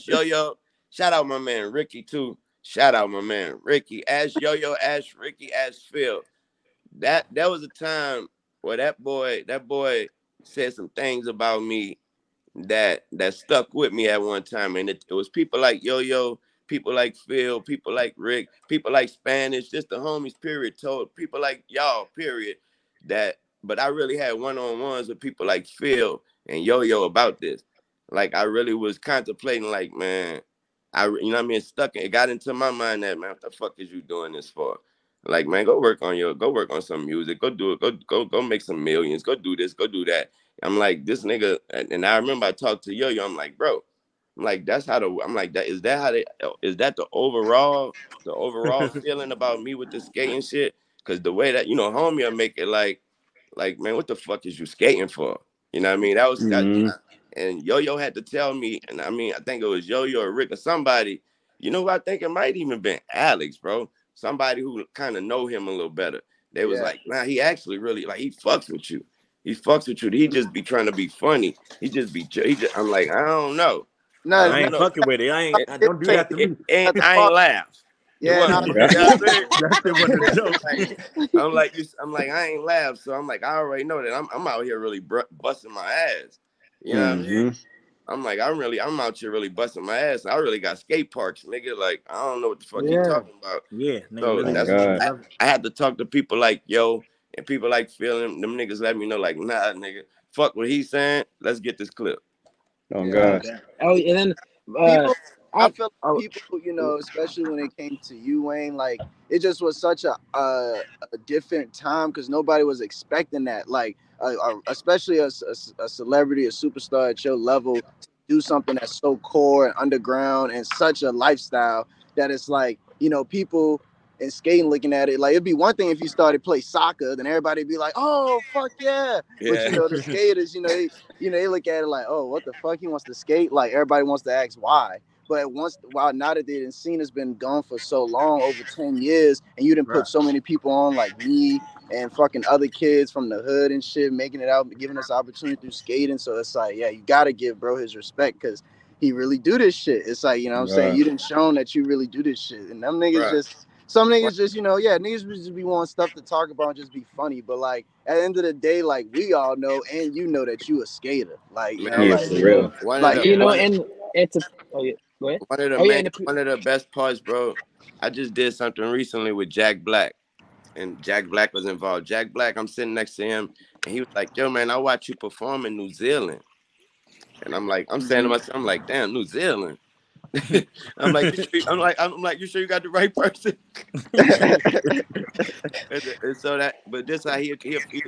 Yo-Yo. Shout out my man Ricky too. Shout out my man Ricky. Ask Yo-Yo. Ask Ricky. Ask Phil. That was a time where that boy said some things about me that stuck with me at one time, and it was people like Yo-Yo, people like Phil, people like Rick, people like Spanish, just the homies, period, told people like y'all, period, but I really had one-on-ones with people like Phil and Yo-Yo about this. Like, I really was contemplating, like, man, you know what I mean, it got into my mind that, man, what the fuck is you doing this for? Like, man, go work on some music, go do it, go make some millions, go do this, go do that. I'm like, this nigga, and I remember I talked to Yo-Yo. I'm like, bro, I'm like, is that the overall feeling about me with the skating shit? Because the way that, homie will make it like, man, what the fuck is you skating for? You know what I mean? That was that, and Yo-Yo had to tell me, and I mean, I think it was Yo-Yo or Rick or somebody. You know who I think it might even been Alex, bro. Somebody who kind of know him a little better. They was like, nah, he actually really, like, he fucks with you. He fucks with you. He just be trying to be funny. I'm like, I don't know. No, I ain't fucking with it. I don't do that to me. I ain't laugh. Yeah, I'm like, I ain't laugh. So I'm like, I already know that I'm out here really busting my ass. You know what I mean? I'm like, I'm out here really busting my ass. I really got skate parks, nigga. Like, I don't know what the fuck you talking about. Yeah. So that's I had to talk to people like Yo and people like Phil. Them niggas let me know, like, nah, nigga, fuck what he's saying. Let's get this clip. Oh God. Oh, and then I feel like people, especially when it came to you, Wayne, like, it just was such a different time because nobody was expecting that. Like, especially a celebrity, a superstar at your level, to do something that's so core and underground and such a lifestyle that it's like, people in skating looking at it. Like, it'd be one thing if you started play soccer, then everybody'd be like, oh, fuck yeah. But, the skaters, they look at it like, oh, what the fuck? He wants to skate? Like, everybody wants to ask why. But now that the scene has been gone for so long, over 10 years, and you didn't put so many people on like me and fucking other kids from the hood and shit, making it out, giving us opportunity through skating. So it's like, yeah, you got to give bro his respect because he really do this shit. It's like, what I'm saying? You didn't show that you really do this shit. And them niggas some niggas just, niggas would just be wanting stuff to talk about and just be funny. But like, at the end of the day, like, we all know, and that you a skater. Like, for real. And it's go ahead. One of the best parts, bro. I just did something recently with Jack Black, and Jack Black was involved. Jack Black, I'm sitting next to him, And he was like, yo, man, I watch you perform in New Zealand. And I'm like, I'm saying to myself, I'm like, damn, New Zealand. I'm like, you sure you got the right person? and so that, but this how he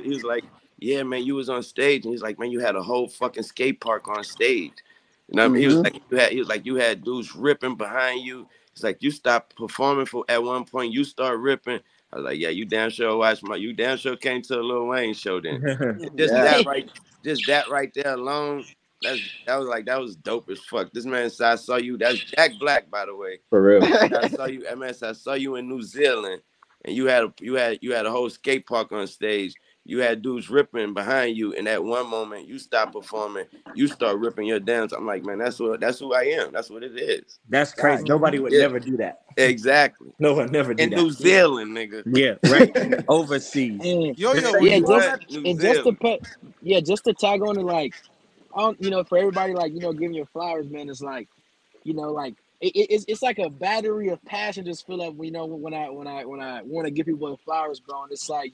was like, yeah, man, you was on stage, and he's like, man, you had a whole fucking skate park on stage. You know what I mean? He was like, you had dudes ripping behind you. It's like you stopped performing for at one point, you start ripping. I was like, yeah, you damn sure you damn sure came to the Lil Wayne show then. Just that right there alone. That was dope as fuck. This man said, I saw you. That's Jack Black, by the way. For real. I saw you, MS. I saw you in New Zealand, and you had a whole skate park on stage. You had dudes ripping behind you, and at one moment you stop performing, you start ripping your dance. I'm like, man, that's who I am. That's what it is. That's crazy. Nobody would never do that. Exactly. No one never do in that. New Zealand, nigga. Yeah, right. Overseas. Just to tag on to like, for everybody, like, giving your flowers, man, it's like, like it's like a battery of passion. Just feel like, when I want to give people the flowers, bro, and it's like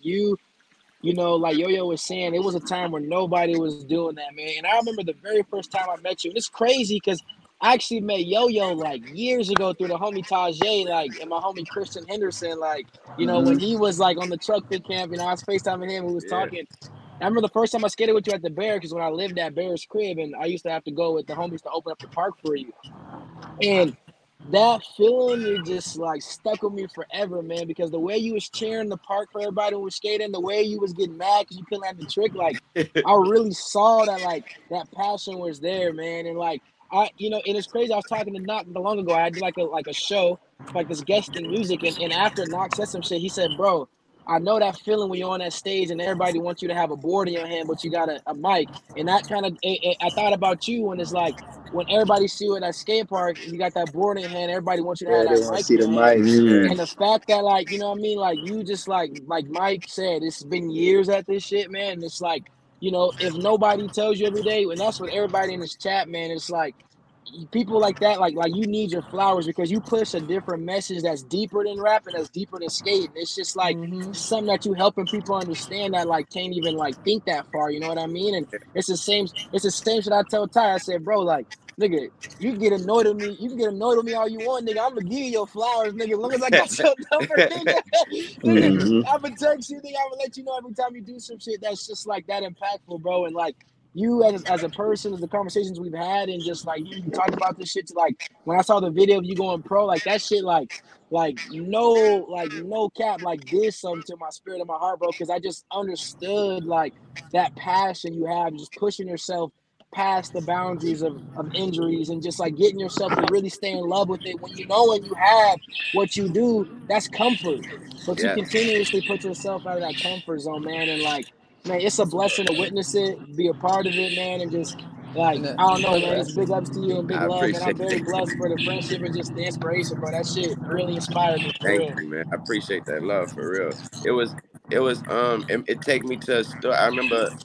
like Yo-Yo was saying, it was a time where nobody was doing that, man. And I remember the very first time I met you, and it's crazy because I actually met Yo-Yo like years ago through the homie Tajay, like, and my homie Christian Henderson, like, when he was like on the truck fit camp, I was FaceTiming him, we was talking. I remember the first time I skated with you at the Bear, because when I lived at Bear's crib, and I used to have to go with the homies to open up the park for you. And that feeling, it just like stuck with me forever, man, because the way you was cheering the park for everybody who was skating, the way you was getting mad because you couldn't land the trick, like, I really saw that, like, that passion was there, man. And like, and it's crazy. I was talking to Knock not long ago. I did like a show, like this guesting music, and after Knock said some shit, he said, bro, I know that feeling when you're on that stage and everybody wants you to have a board in your hand, but you got a mic. And that kind of, I thought about you when it's like, when everybody see you at that skate park, you got that board in your hand, everybody wants you to have that mic in your hand. And the fact that, like, you know what I mean? Like, you just like Mike said, it's been years at this shit, man. And it's like, if nobody tells you every day, and that's what everybody in this chat, man, it's like, people like that, like you need your flowers because you push a different message that's deeper than rapping, that's deeper than skating. It's just like something that you helping people understand that like can't even like think that far. You know what I mean? And it's the same shit I tell Ty. I said, bro, like, nigga, you can get annoyed with me. You can get annoyed with me all you want, nigga. I'm gonna give you your flowers, nigga. As long as I got your number, nigga. Nigga, I'm gonna text you, nigga. I'm gonna let you know every time you do some shit that's just like that impactful, bro. And like, you as a person, the conversations we've had, and just like you talk about this shit to like when I saw the video of you going pro, like that shit, like no cap, like did something to my spirit and my heart, bro, because I just understood like that passion you have, just pushing yourself past the boundaries of injuries and just like getting yourself to really stay in love with it when you have what you do, that's comfort. But you continuously put yourself out of that comfort zone, man, and like, man, it's a blessing to witness it, be a part of it, man, and just like, I don't know, man, it's big ups to you and big love, and I'm very blessed for the friendship and just the inspiration, bro. That shit really inspired me, for real. Thank you, man. I appreciate that love, for real. It take me to a store. I remember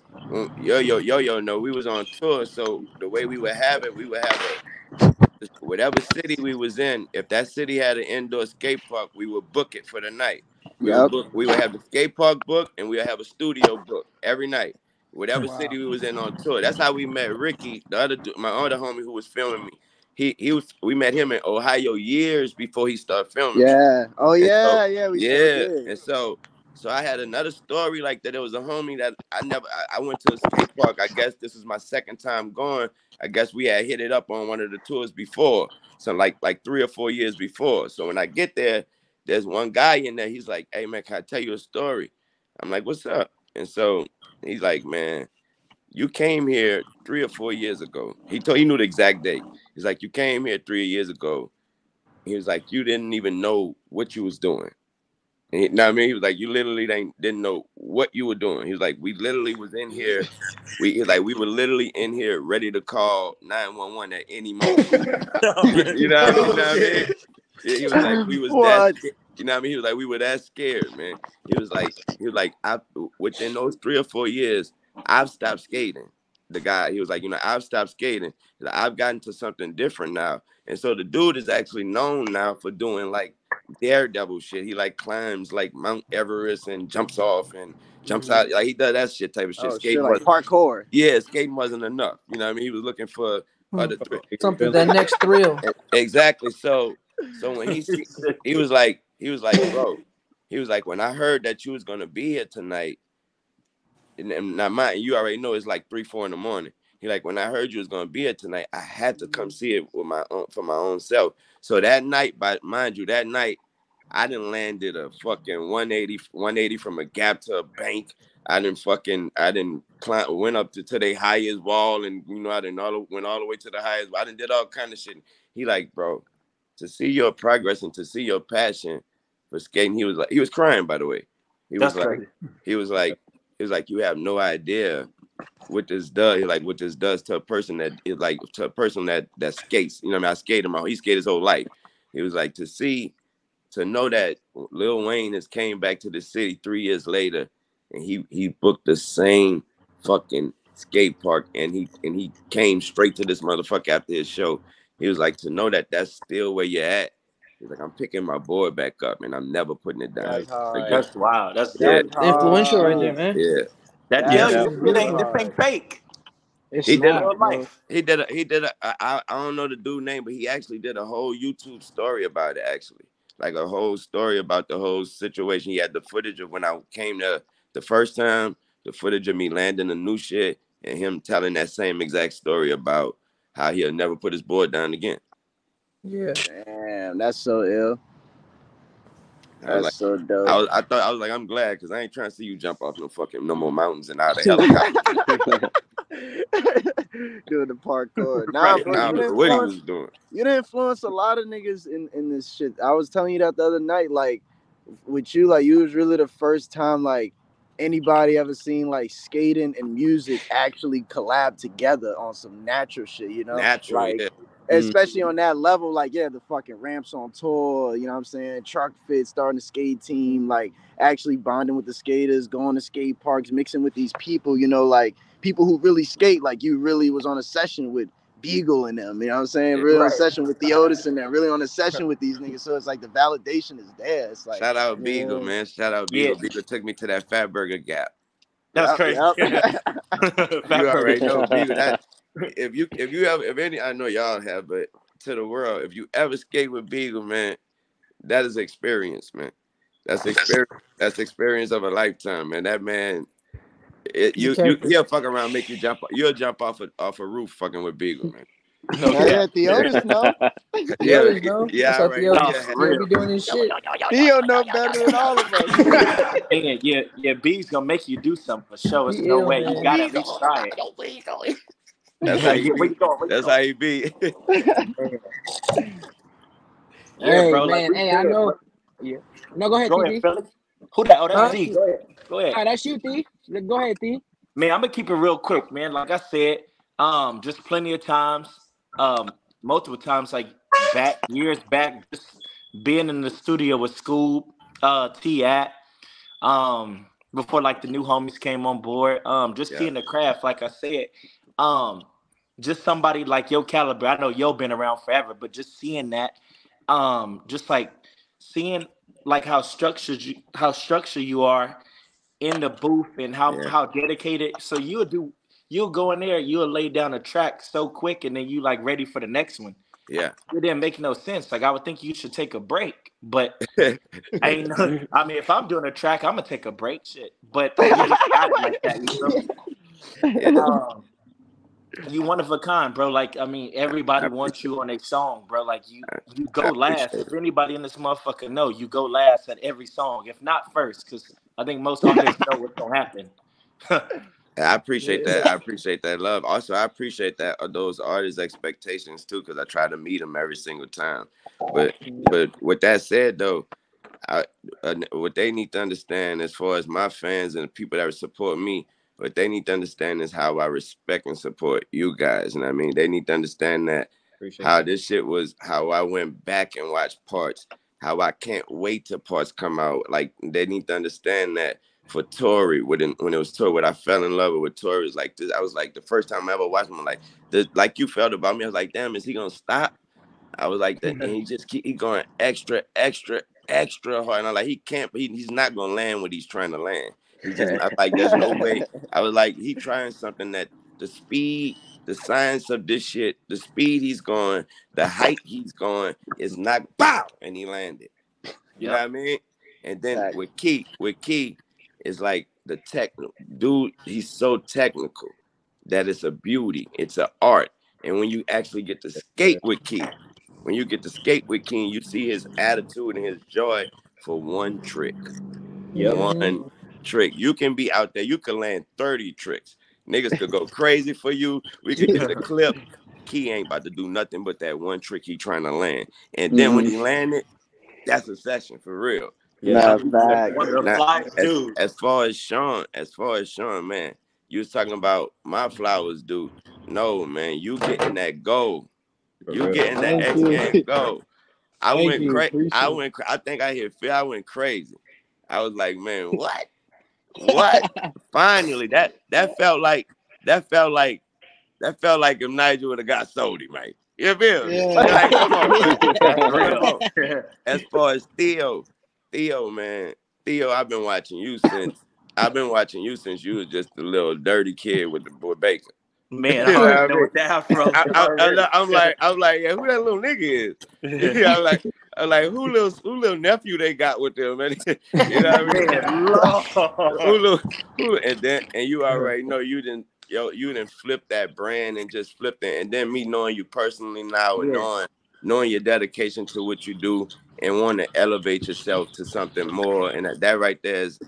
Yo-Yo, no, we was on tour, so the way we would have it, we would have whatever city we was in, if that city had an indoor skate park, we would book it for the night. We would have the skate park book, and we would have a studio book every night. Whatever city we was in on tour. That's how we met Ricky, my other homie who was filming me. We met him in Ohio years before he started filming. Yeah. Me. Oh yeah, we did. And so I had another story like that. It was a homie that I went to a skate park. I guess this was my second time going. I guess we had hit it up on one of the tours before. So like 3 or 4 years before. So when I get there, there's one guy in there. He's like, hey man, can I tell you a story? I'm like, what's up? And so he's like, man, you came here 3 or 4 years ago. He knew the exact date. He's like, you came here 3 years ago. He was like, you didn't even know what you was doing. And he was like, you literally didn't know what you were doing. He was like, we literally was in here. We were literally in here ready to call 911 at any moment. You know what I mean? He was like, we was that scared. You know what I mean? He was like, we were that scared, man. He was like, within those 3 or 4 years, I've stopped skating. The guy, he was like, I've stopped skating. I've gotten to something different now. And so the dude is actually known now for doing like daredevil shit. He like climbs like Mount Everest and jumps off and jumps out, like he does that shit type of shit. Skating like parkour. Yeah, skating wasn't enough. You know what I mean? He was looking for other something, that next thrill. Exactly. So when he was like, bro, he was like, when I heard that you was gonna be here tonight, and now mind you already know it's like 3-4 in the morning. He like, when I heard you was gonna be here tonight, I had to come see it with for my own self. So that night, mind you, that night I done landed a fucking 180 from a gap to a bank. I didn't climb, went up to their highest wall, and I went all the way to the highest. I done did all kind of shit. He like, bro, to see your progress and to see your passion for skating, he was crying, by the way. He was like, you have no idea what this does. Like, what this does to a person that is like, to a person that skates. You know what I mean? I skated him. He skated his whole life. He was like, to know that Lil Wayne has came back to the city 3 years later, and he booked the same fucking skate park, and he came straight to this motherfucker after his show. He was like, to know that that's still where you're at. He's like, I'm picking my board back up, and I'm never putting it down. That's wild. That's influential right there, man. Yeah. That tells you this ain't fake. He did real life. He did I don't know the dude's name, but he actually did a whole YouTube story about it, actually. Like a whole story about the whole situation. He had the footage of when I came there the first time, the footage of me landing the new shit, and him telling that same exact story about how he'll never put his board down again. Yeah. Damn, that's so ill. That's so dope. I was like, I'm glad, because I ain't trying to see you jump off no more mountains and out of helicopter. Doing the parkour. What he was doing. You done influence a lot of niggas in this shit. I was telling you that the other night, like, with you, like, you was really the first time, like, anybody ever seen, like, skating and music actually collab together on some natural shit, Natural, like, yeah. Especially on that level, like, yeah, the fucking Ramps on tour, you know what I'm saying? Truck Fit, starting a skate team, like, actually bonding with the skaters, going to skate parks, mixing with these people, like, people who really skate, like, you really was on a session with Beagle and them, you know what I'm saying? Really on a session with Theotis and them, really on a session with these niggas. So it's like the validation is there. It's like, shout out Beagle, man. Shout out Beagle. Yeah. Beagle took me to that Fat Burger Gap. That's crazy. You already know Beagle. That if you ever, if any, I know y'all have, but to the world, if you ever skate with Beagle, man, that is experience, man. That's experience. That's experience of a lifetime, man. That man, he'll fuck around, make you jump. You'll jump off a roof, fucking with Beagle, man. Yeah, Theotis know. Yeah, right. Theo be doing his shit. Theo know better than all of us. Yeah, B's gonna make you do something for sure. There's no way. You gotta at least try it. That's how he be. That's how he be. Hey, bro, man. Hey, I know. Yeah. No, go ahead, T. Who that? Oh, that's T. Go ahead. All right, that's you, T. Go ahead, T. Man, I'm gonna keep it real quick, man. Like I said, just plenty of times, multiple times, like years back, just being in the studio with Scoob, T at, before like the new homies came on board. Just seeing the craft, like I said, just somebody like your caliber. I know Yo been around forever, but just seeing that, just like seeing like how structured you are in the booth and how dedicated. So you'll go in there, you'll lay down a track so quick, and then you like ready for the next one. Yeah, it didn't make no sense. Like I would think you should take a break, but I mean, if I'm doing a track, I'm gonna take a break, shit. But you just got it like that, you know? You one of a kind, bro. Like, I mean, everybody wants you on a song, bro. Like you go last. If anybody in this motherfucker know, you go last at every song, if not first, because I think most artists know what's gonna happen. I appreciate that. I appreciate that love. Also, I appreciate that those artists' expectations too, because I try to meet them every single time. But with that said, though, what they need to understand, as far as my fans and the people that support me, what they need to understand is how I respect and support you guys. And I mean, they need to understand that this shit was, how I went back and watched parts, how I can't wait till parts come out. Like, they need to understand that for Torey, when it was Torey, when I fell in love with Torey, was like this. I was like, the first time I ever watched him, like you felt about me. I was like, damn, is he gonna stop? I was like that, and he just keep going extra hard. And I'm like, he can't, he's not gonna land what he's trying to land. He just, I'm like, there's no way. I was like, he trying something that the speed, the science of this shit, the speed he's going, the height he's going is not bow, and he landed. You know what I mean? And then with Key, it's like the tech dude. He's so technical that it's a beauty. It's an art. And when you actually get to skate with Key, and you see his attitude and his joy for one trick. One trick. You can be out there. You can land 30 tricks. Niggas could go crazy for you. We could get the clip. Key ain't about to do nothing but that one trick he trying to land. And then when he landed, that's a session for real. Nah, as far as Sean, man, you was talking about my flowers, dude. No, man, you getting that gold. You getting that X game gold. I went crazy. I think I hit Phil. I went crazy. I was like, man, what? Finally, that felt like if Nyjah would have got Sody, man. You feel me? Like, come on, man. As far as Theo, man, I've been watching you since you was just a little dirty kid with the boy Baker. Man, I don't know what that from. I'm like, yeah, who that little nigga is? Yeah, I'm like, who little nephew they got with them, man? You know what I mean? And you already know you didn't flip that brand and just flipped it. And then me knowing you personally now and knowing your dedication to what you do and want to elevate yourself to something more. And that right there is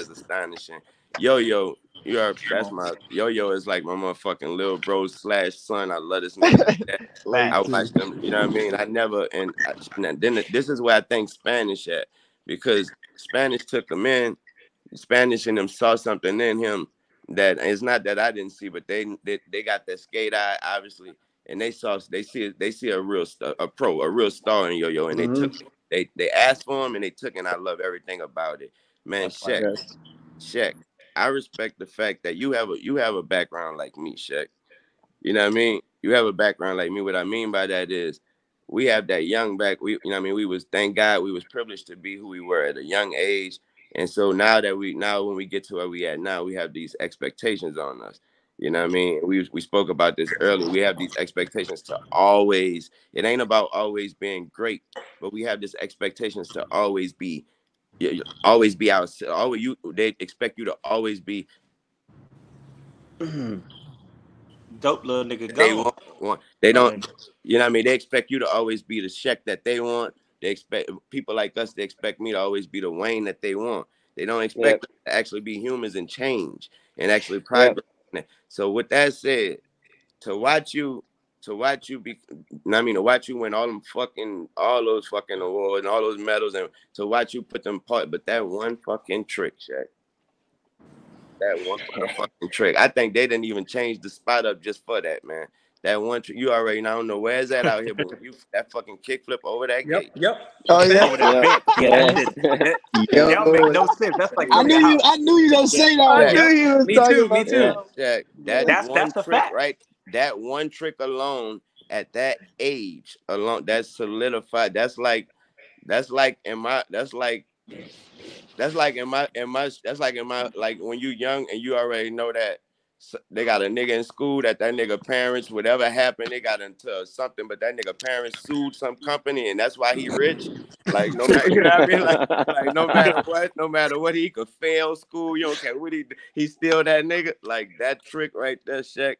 astonishing. Yo. That's my Yo is like my motherfucking little bro / son. I love this nigga. I watch them, you know what I mean? I never, and then this is where I think Spanish at, because Spanish took him in, Spanish and them saw something in him that it's not that I didn't see, but they got that skate eye, obviously, and they see a real star, a real star in Yo, and they asked for him and they took, and I love everything about it, man. Sheck. I respect the fact that you have a background like me, Sheck. You know what I mean? You have a background like me. What I mean by that is we have that young back. You know what I mean? Thank God we was privileged to be who we were at a young age. And so now when we get to where we at now, we have these expectations on us. You know what I mean? We spoke about this earlier. We have these expectations to always, it ain't about always being great, but we have this expectations to always be ourselves. They expect you to always be dope little nigga. They want. They don't. You know what I mean? They expect you to always be the Sheck that they want. They expect people like us. They expect me to always be the Wayne that they want. They don't expect us to actually be humans and change and actually progress. So with that said, to watch you win all those fucking awards and all those medals, and to watch you put them part, but that one fucking trick, Sheck. That one fucking trick. I think they didn't even change the spot up just for that, man. That one trick, you already know, I don't know where's that out here, but when you that fucking kickflip over that gate. Yep. Oh yeah. Over that that don't make no sense. That's like I knew you gonna say that. I knew you was talking about that. That's one trick, fact. Right? That one trick alone at that age alone, that's solidified. That's like in my like when you young and you already know that they got a nigga in school that nigga parents, whatever happened, they got into something, but that nigga parents sued some company and that's why he rich. Like no matter, you know what I mean? Like no matter what, he could fail school. You don't care what he still that nigga. Like that trick right there, Sheck.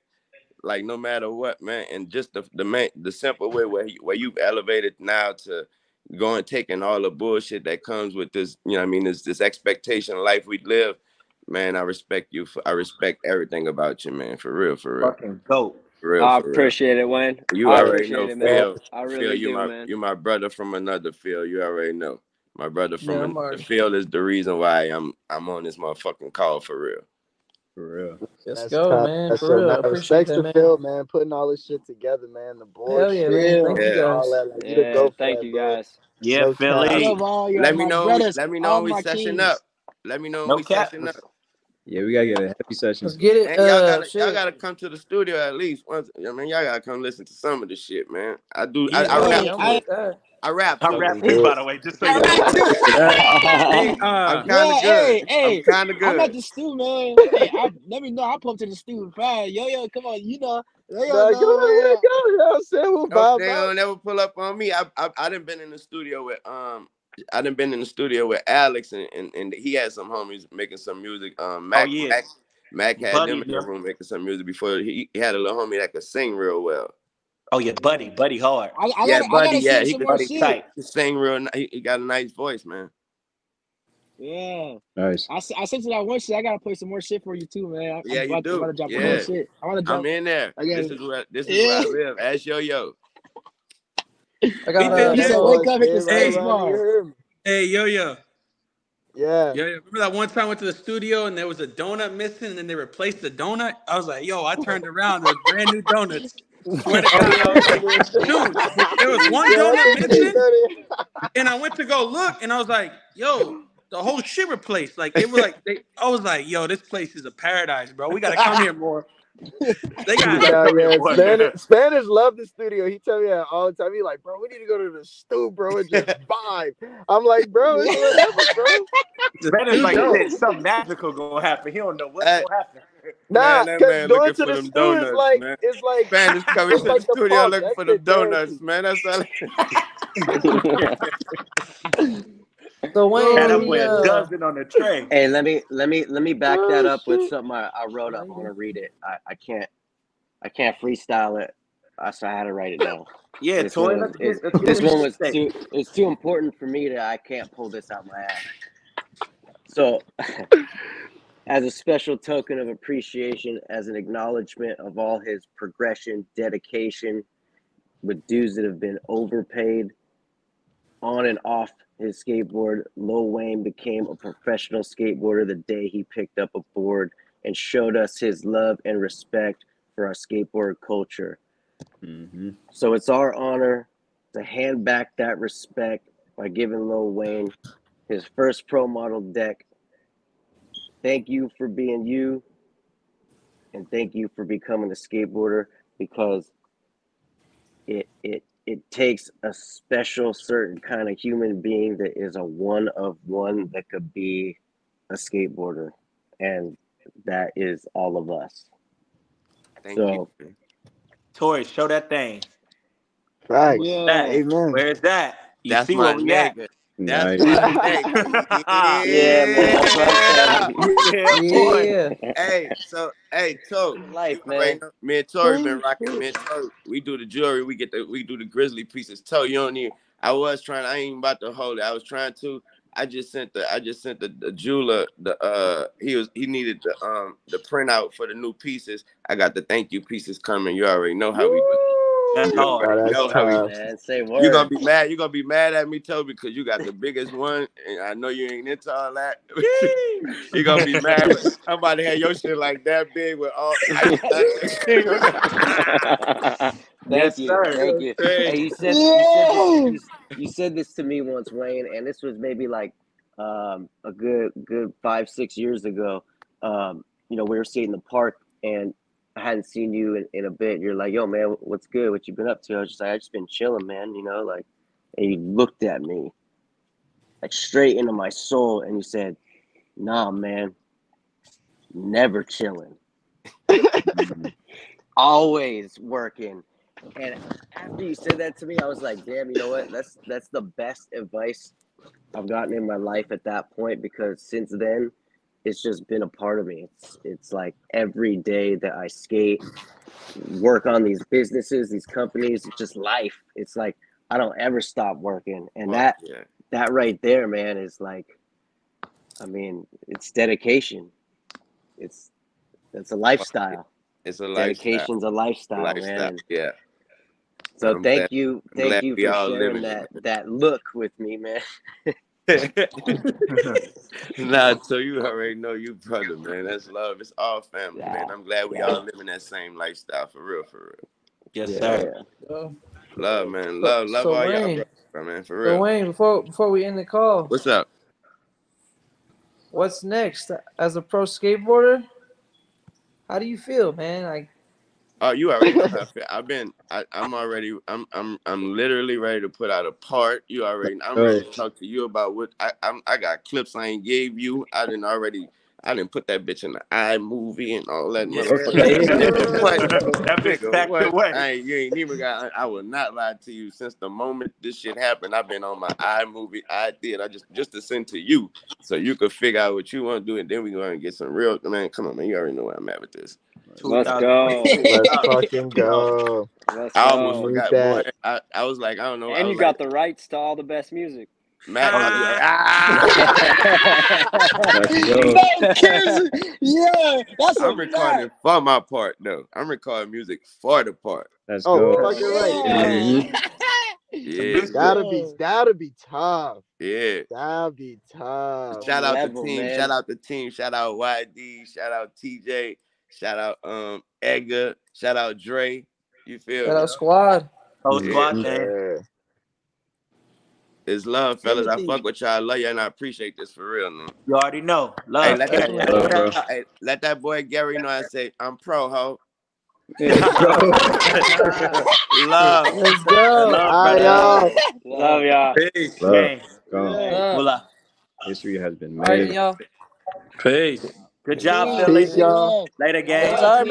Like no matter what, man. And just the simple way where you've elevated now to going taking all the bullshit that comes with this, you know what I mean, this expectation of life we live, man. I respect you. I respect everything about you, man. For real. Fucking dope. For real. I appreciate it, Wayne. You already know, Phil. I really do, man. You my brother from another Phil. You already know. My brother from another Phil is the reason why I'm on this motherfucking call for real. Let's go, man. For real. I respect the Phil, man. Putting all this shit together, man. The board. Hell yeah, man. Thank you guys. Thank you guys. Yeah, Philly. Let me know when we session up. Let me know when we session up. Yeah, we gotta get a happy session. Let's get it. Y'all gotta come to the studio at least once. I mean, y'all gotta come listen to some of the shit, man. I I rap I too. rap too, by the way, just so I you know. rap too. Hey, I'm kind of good. I'm kind of I'm at good. the stew, man. Hey, let me know. I'll pull up to the stew fine. Yo, come on, you know. Yo, Nah, know. go ahead, go. You know what I'm saying? We'll vibe They out. don't never pull up on me. I done been in the studio with I done been in the studio with Alex and he had some homies making some music. Oh yeah, Mac had Buddy. them in the room making some music before he had a little homie that could sing real well. Oh yeah, Buddy hard. I Yeah, gotta Buddy. send Yeah, him he some could more Buddy shit. tight. sing real. He got a nice voice, man. Yeah. Nice. I sent you that one shit. I gotta play some more shit for you too, man. Yeah, you do. I'm about to drop Yeah, more shit. I want to drop. I'm in there. Again. This is where I live. Ask Yo. I got He said, "Wake up, hit the space Hey, bar." Hey, Yo. Yeah. Remember that one time I went to the studio and there was a donut missing and then they replaced the donut? I was like, yo, I turned around. There was brand new donuts. Swear to God. I was like, dude, there was one donut missing. And I went to go look and I was like, yo, the whole shit replaced. Like, they were like, I was like, yo, this place is a paradise, bro. We got to come here more. They got Spanish love the studio. He tell me that all the time. He like, bro, we need to go to the stew, bro, and just vibe. I'm like, bro, it's whatever, bro. Spanish like shit, something magical gonna happen. He don't know what's gonna happen. Nah, because going to the stew donuts, is like man. it's like Spanish coming to the like studio looking for them donuts, man. That's all. So Wayne, Had up with a dozen on the tray. Hey, let me back that up with something I wrote up. I want to read it. I can't freestyle it. So I had to write it down. Yeah, this Torey. one was it's too important for me that I can't pull this out my ass. So, as a special token of appreciation, as an acknowledgement of all his progression, dedication, with dudes that have been overpaid on and off his skateboard, Lil Wayne became a professional skateboarder the day he picked up a board and showed us his love and respect for our skateboard culture. Mm-hmm. So it's our honor to hand back that respect by giving Lil Wayne his first pro model deck. Thank you for being you, and thank you for becoming a skateboarder, because it takes a special certain kind of human being that is a one of one that could be a skateboarder, and that is all of us. Thank you. Torey, show that thing. Right. Yeah. Amen. Where's that? You That's see my where we at? That's Nice. my nigga. Yeah, man. That's what I'm saying. Hey, so life, man. Me and Torey been rocking. Me and Torey, we do the jewelry. We do the grizzly pieces. So you don't need. I ain't even about to hold it. I was trying to. I just sent the jeweler he needed the printout for the new pieces. I got the thank you pieces coming. You already know how we do. That's hard. You're gonna be mad. You're gonna be mad at me, Toby, because you got the biggest one, and I know you ain't into all that. You're gonna be mad. I'm about to have your shit like that big with all. Thank you. Hey, you said this to me once, Wayne, and this was maybe like a good 5-6 years ago. We were sitting in the park, and I hadn't seen you in a bit. You're like, yo, man, what's good? What you been up to? I was just like, I just been chilling, man, and you looked at me like straight into my soul, and you said, nah, man, never chilling. Always working. And after you said that to me, I was like, damn, you know what? That's the best advice I've gotten in my life at that point, because since then, it's just been a part of me. It's like every day that I skate, work on these businesses, these companies, it's just life. It's like I don't ever stop working. And that right there, man, is like, I mean, it's dedication. It's a lifestyle. It's a Dedication's a lifestyle, man. Yeah. So thank you for sharing that look with me, man. Nah, so you already know you brother, man. That's love. It's all family, man. I'm glad we all living that same lifestyle, for real. Yes, sir. Love, man. Love all Wayne, y'all, bro, man. For real. So Wayne, before we end the call, what's up? What's next as a pro skateboarder? How do you feel, man? Like, Oh, you already know how I feel. I'm literally ready to put out a part. I'm ready to talk to you about what I got clips I ain't gave you. I didn't put that bitch in the iMovie and all that motherfucker. What? That bitch packed away. You ain't even got. I will not lie to you. Since the moment this shit happened, I've been on my iMovie. I just to send to you so you could figure out what you want to do, and then we gonna get some real. Man, come on, man. You already know where I'm at with this. Let's go. Let's fucking go. Let's I almost go. forgot, boy. I was like, I don't know. And you got the rights to all the best music. Matt, Let's go. Yeah, that's I'm recording for my part, though. I'm recording music for the part. Let's go. Fucking right. Yeah. That'll be tough. Yeah. That'll be tough. Shout out the team. Man. Shout out the team. Shout out YD. Shout out TJ. Shout out Edgar. Shout out Dre. You feel Shout me? out squad. Oh, squad, man. It's love, fellas. I fuck with y'all. I love y'all, and I appreciate this for real, man. You already know. Love. Hey, let that boy Gary know I say I'm pro, ho. Love. Let's go. Love y'all. Peace. Love. History has been made. All right, y'all. Peace. Good job, Philly. Peace, y'all. Later, gang.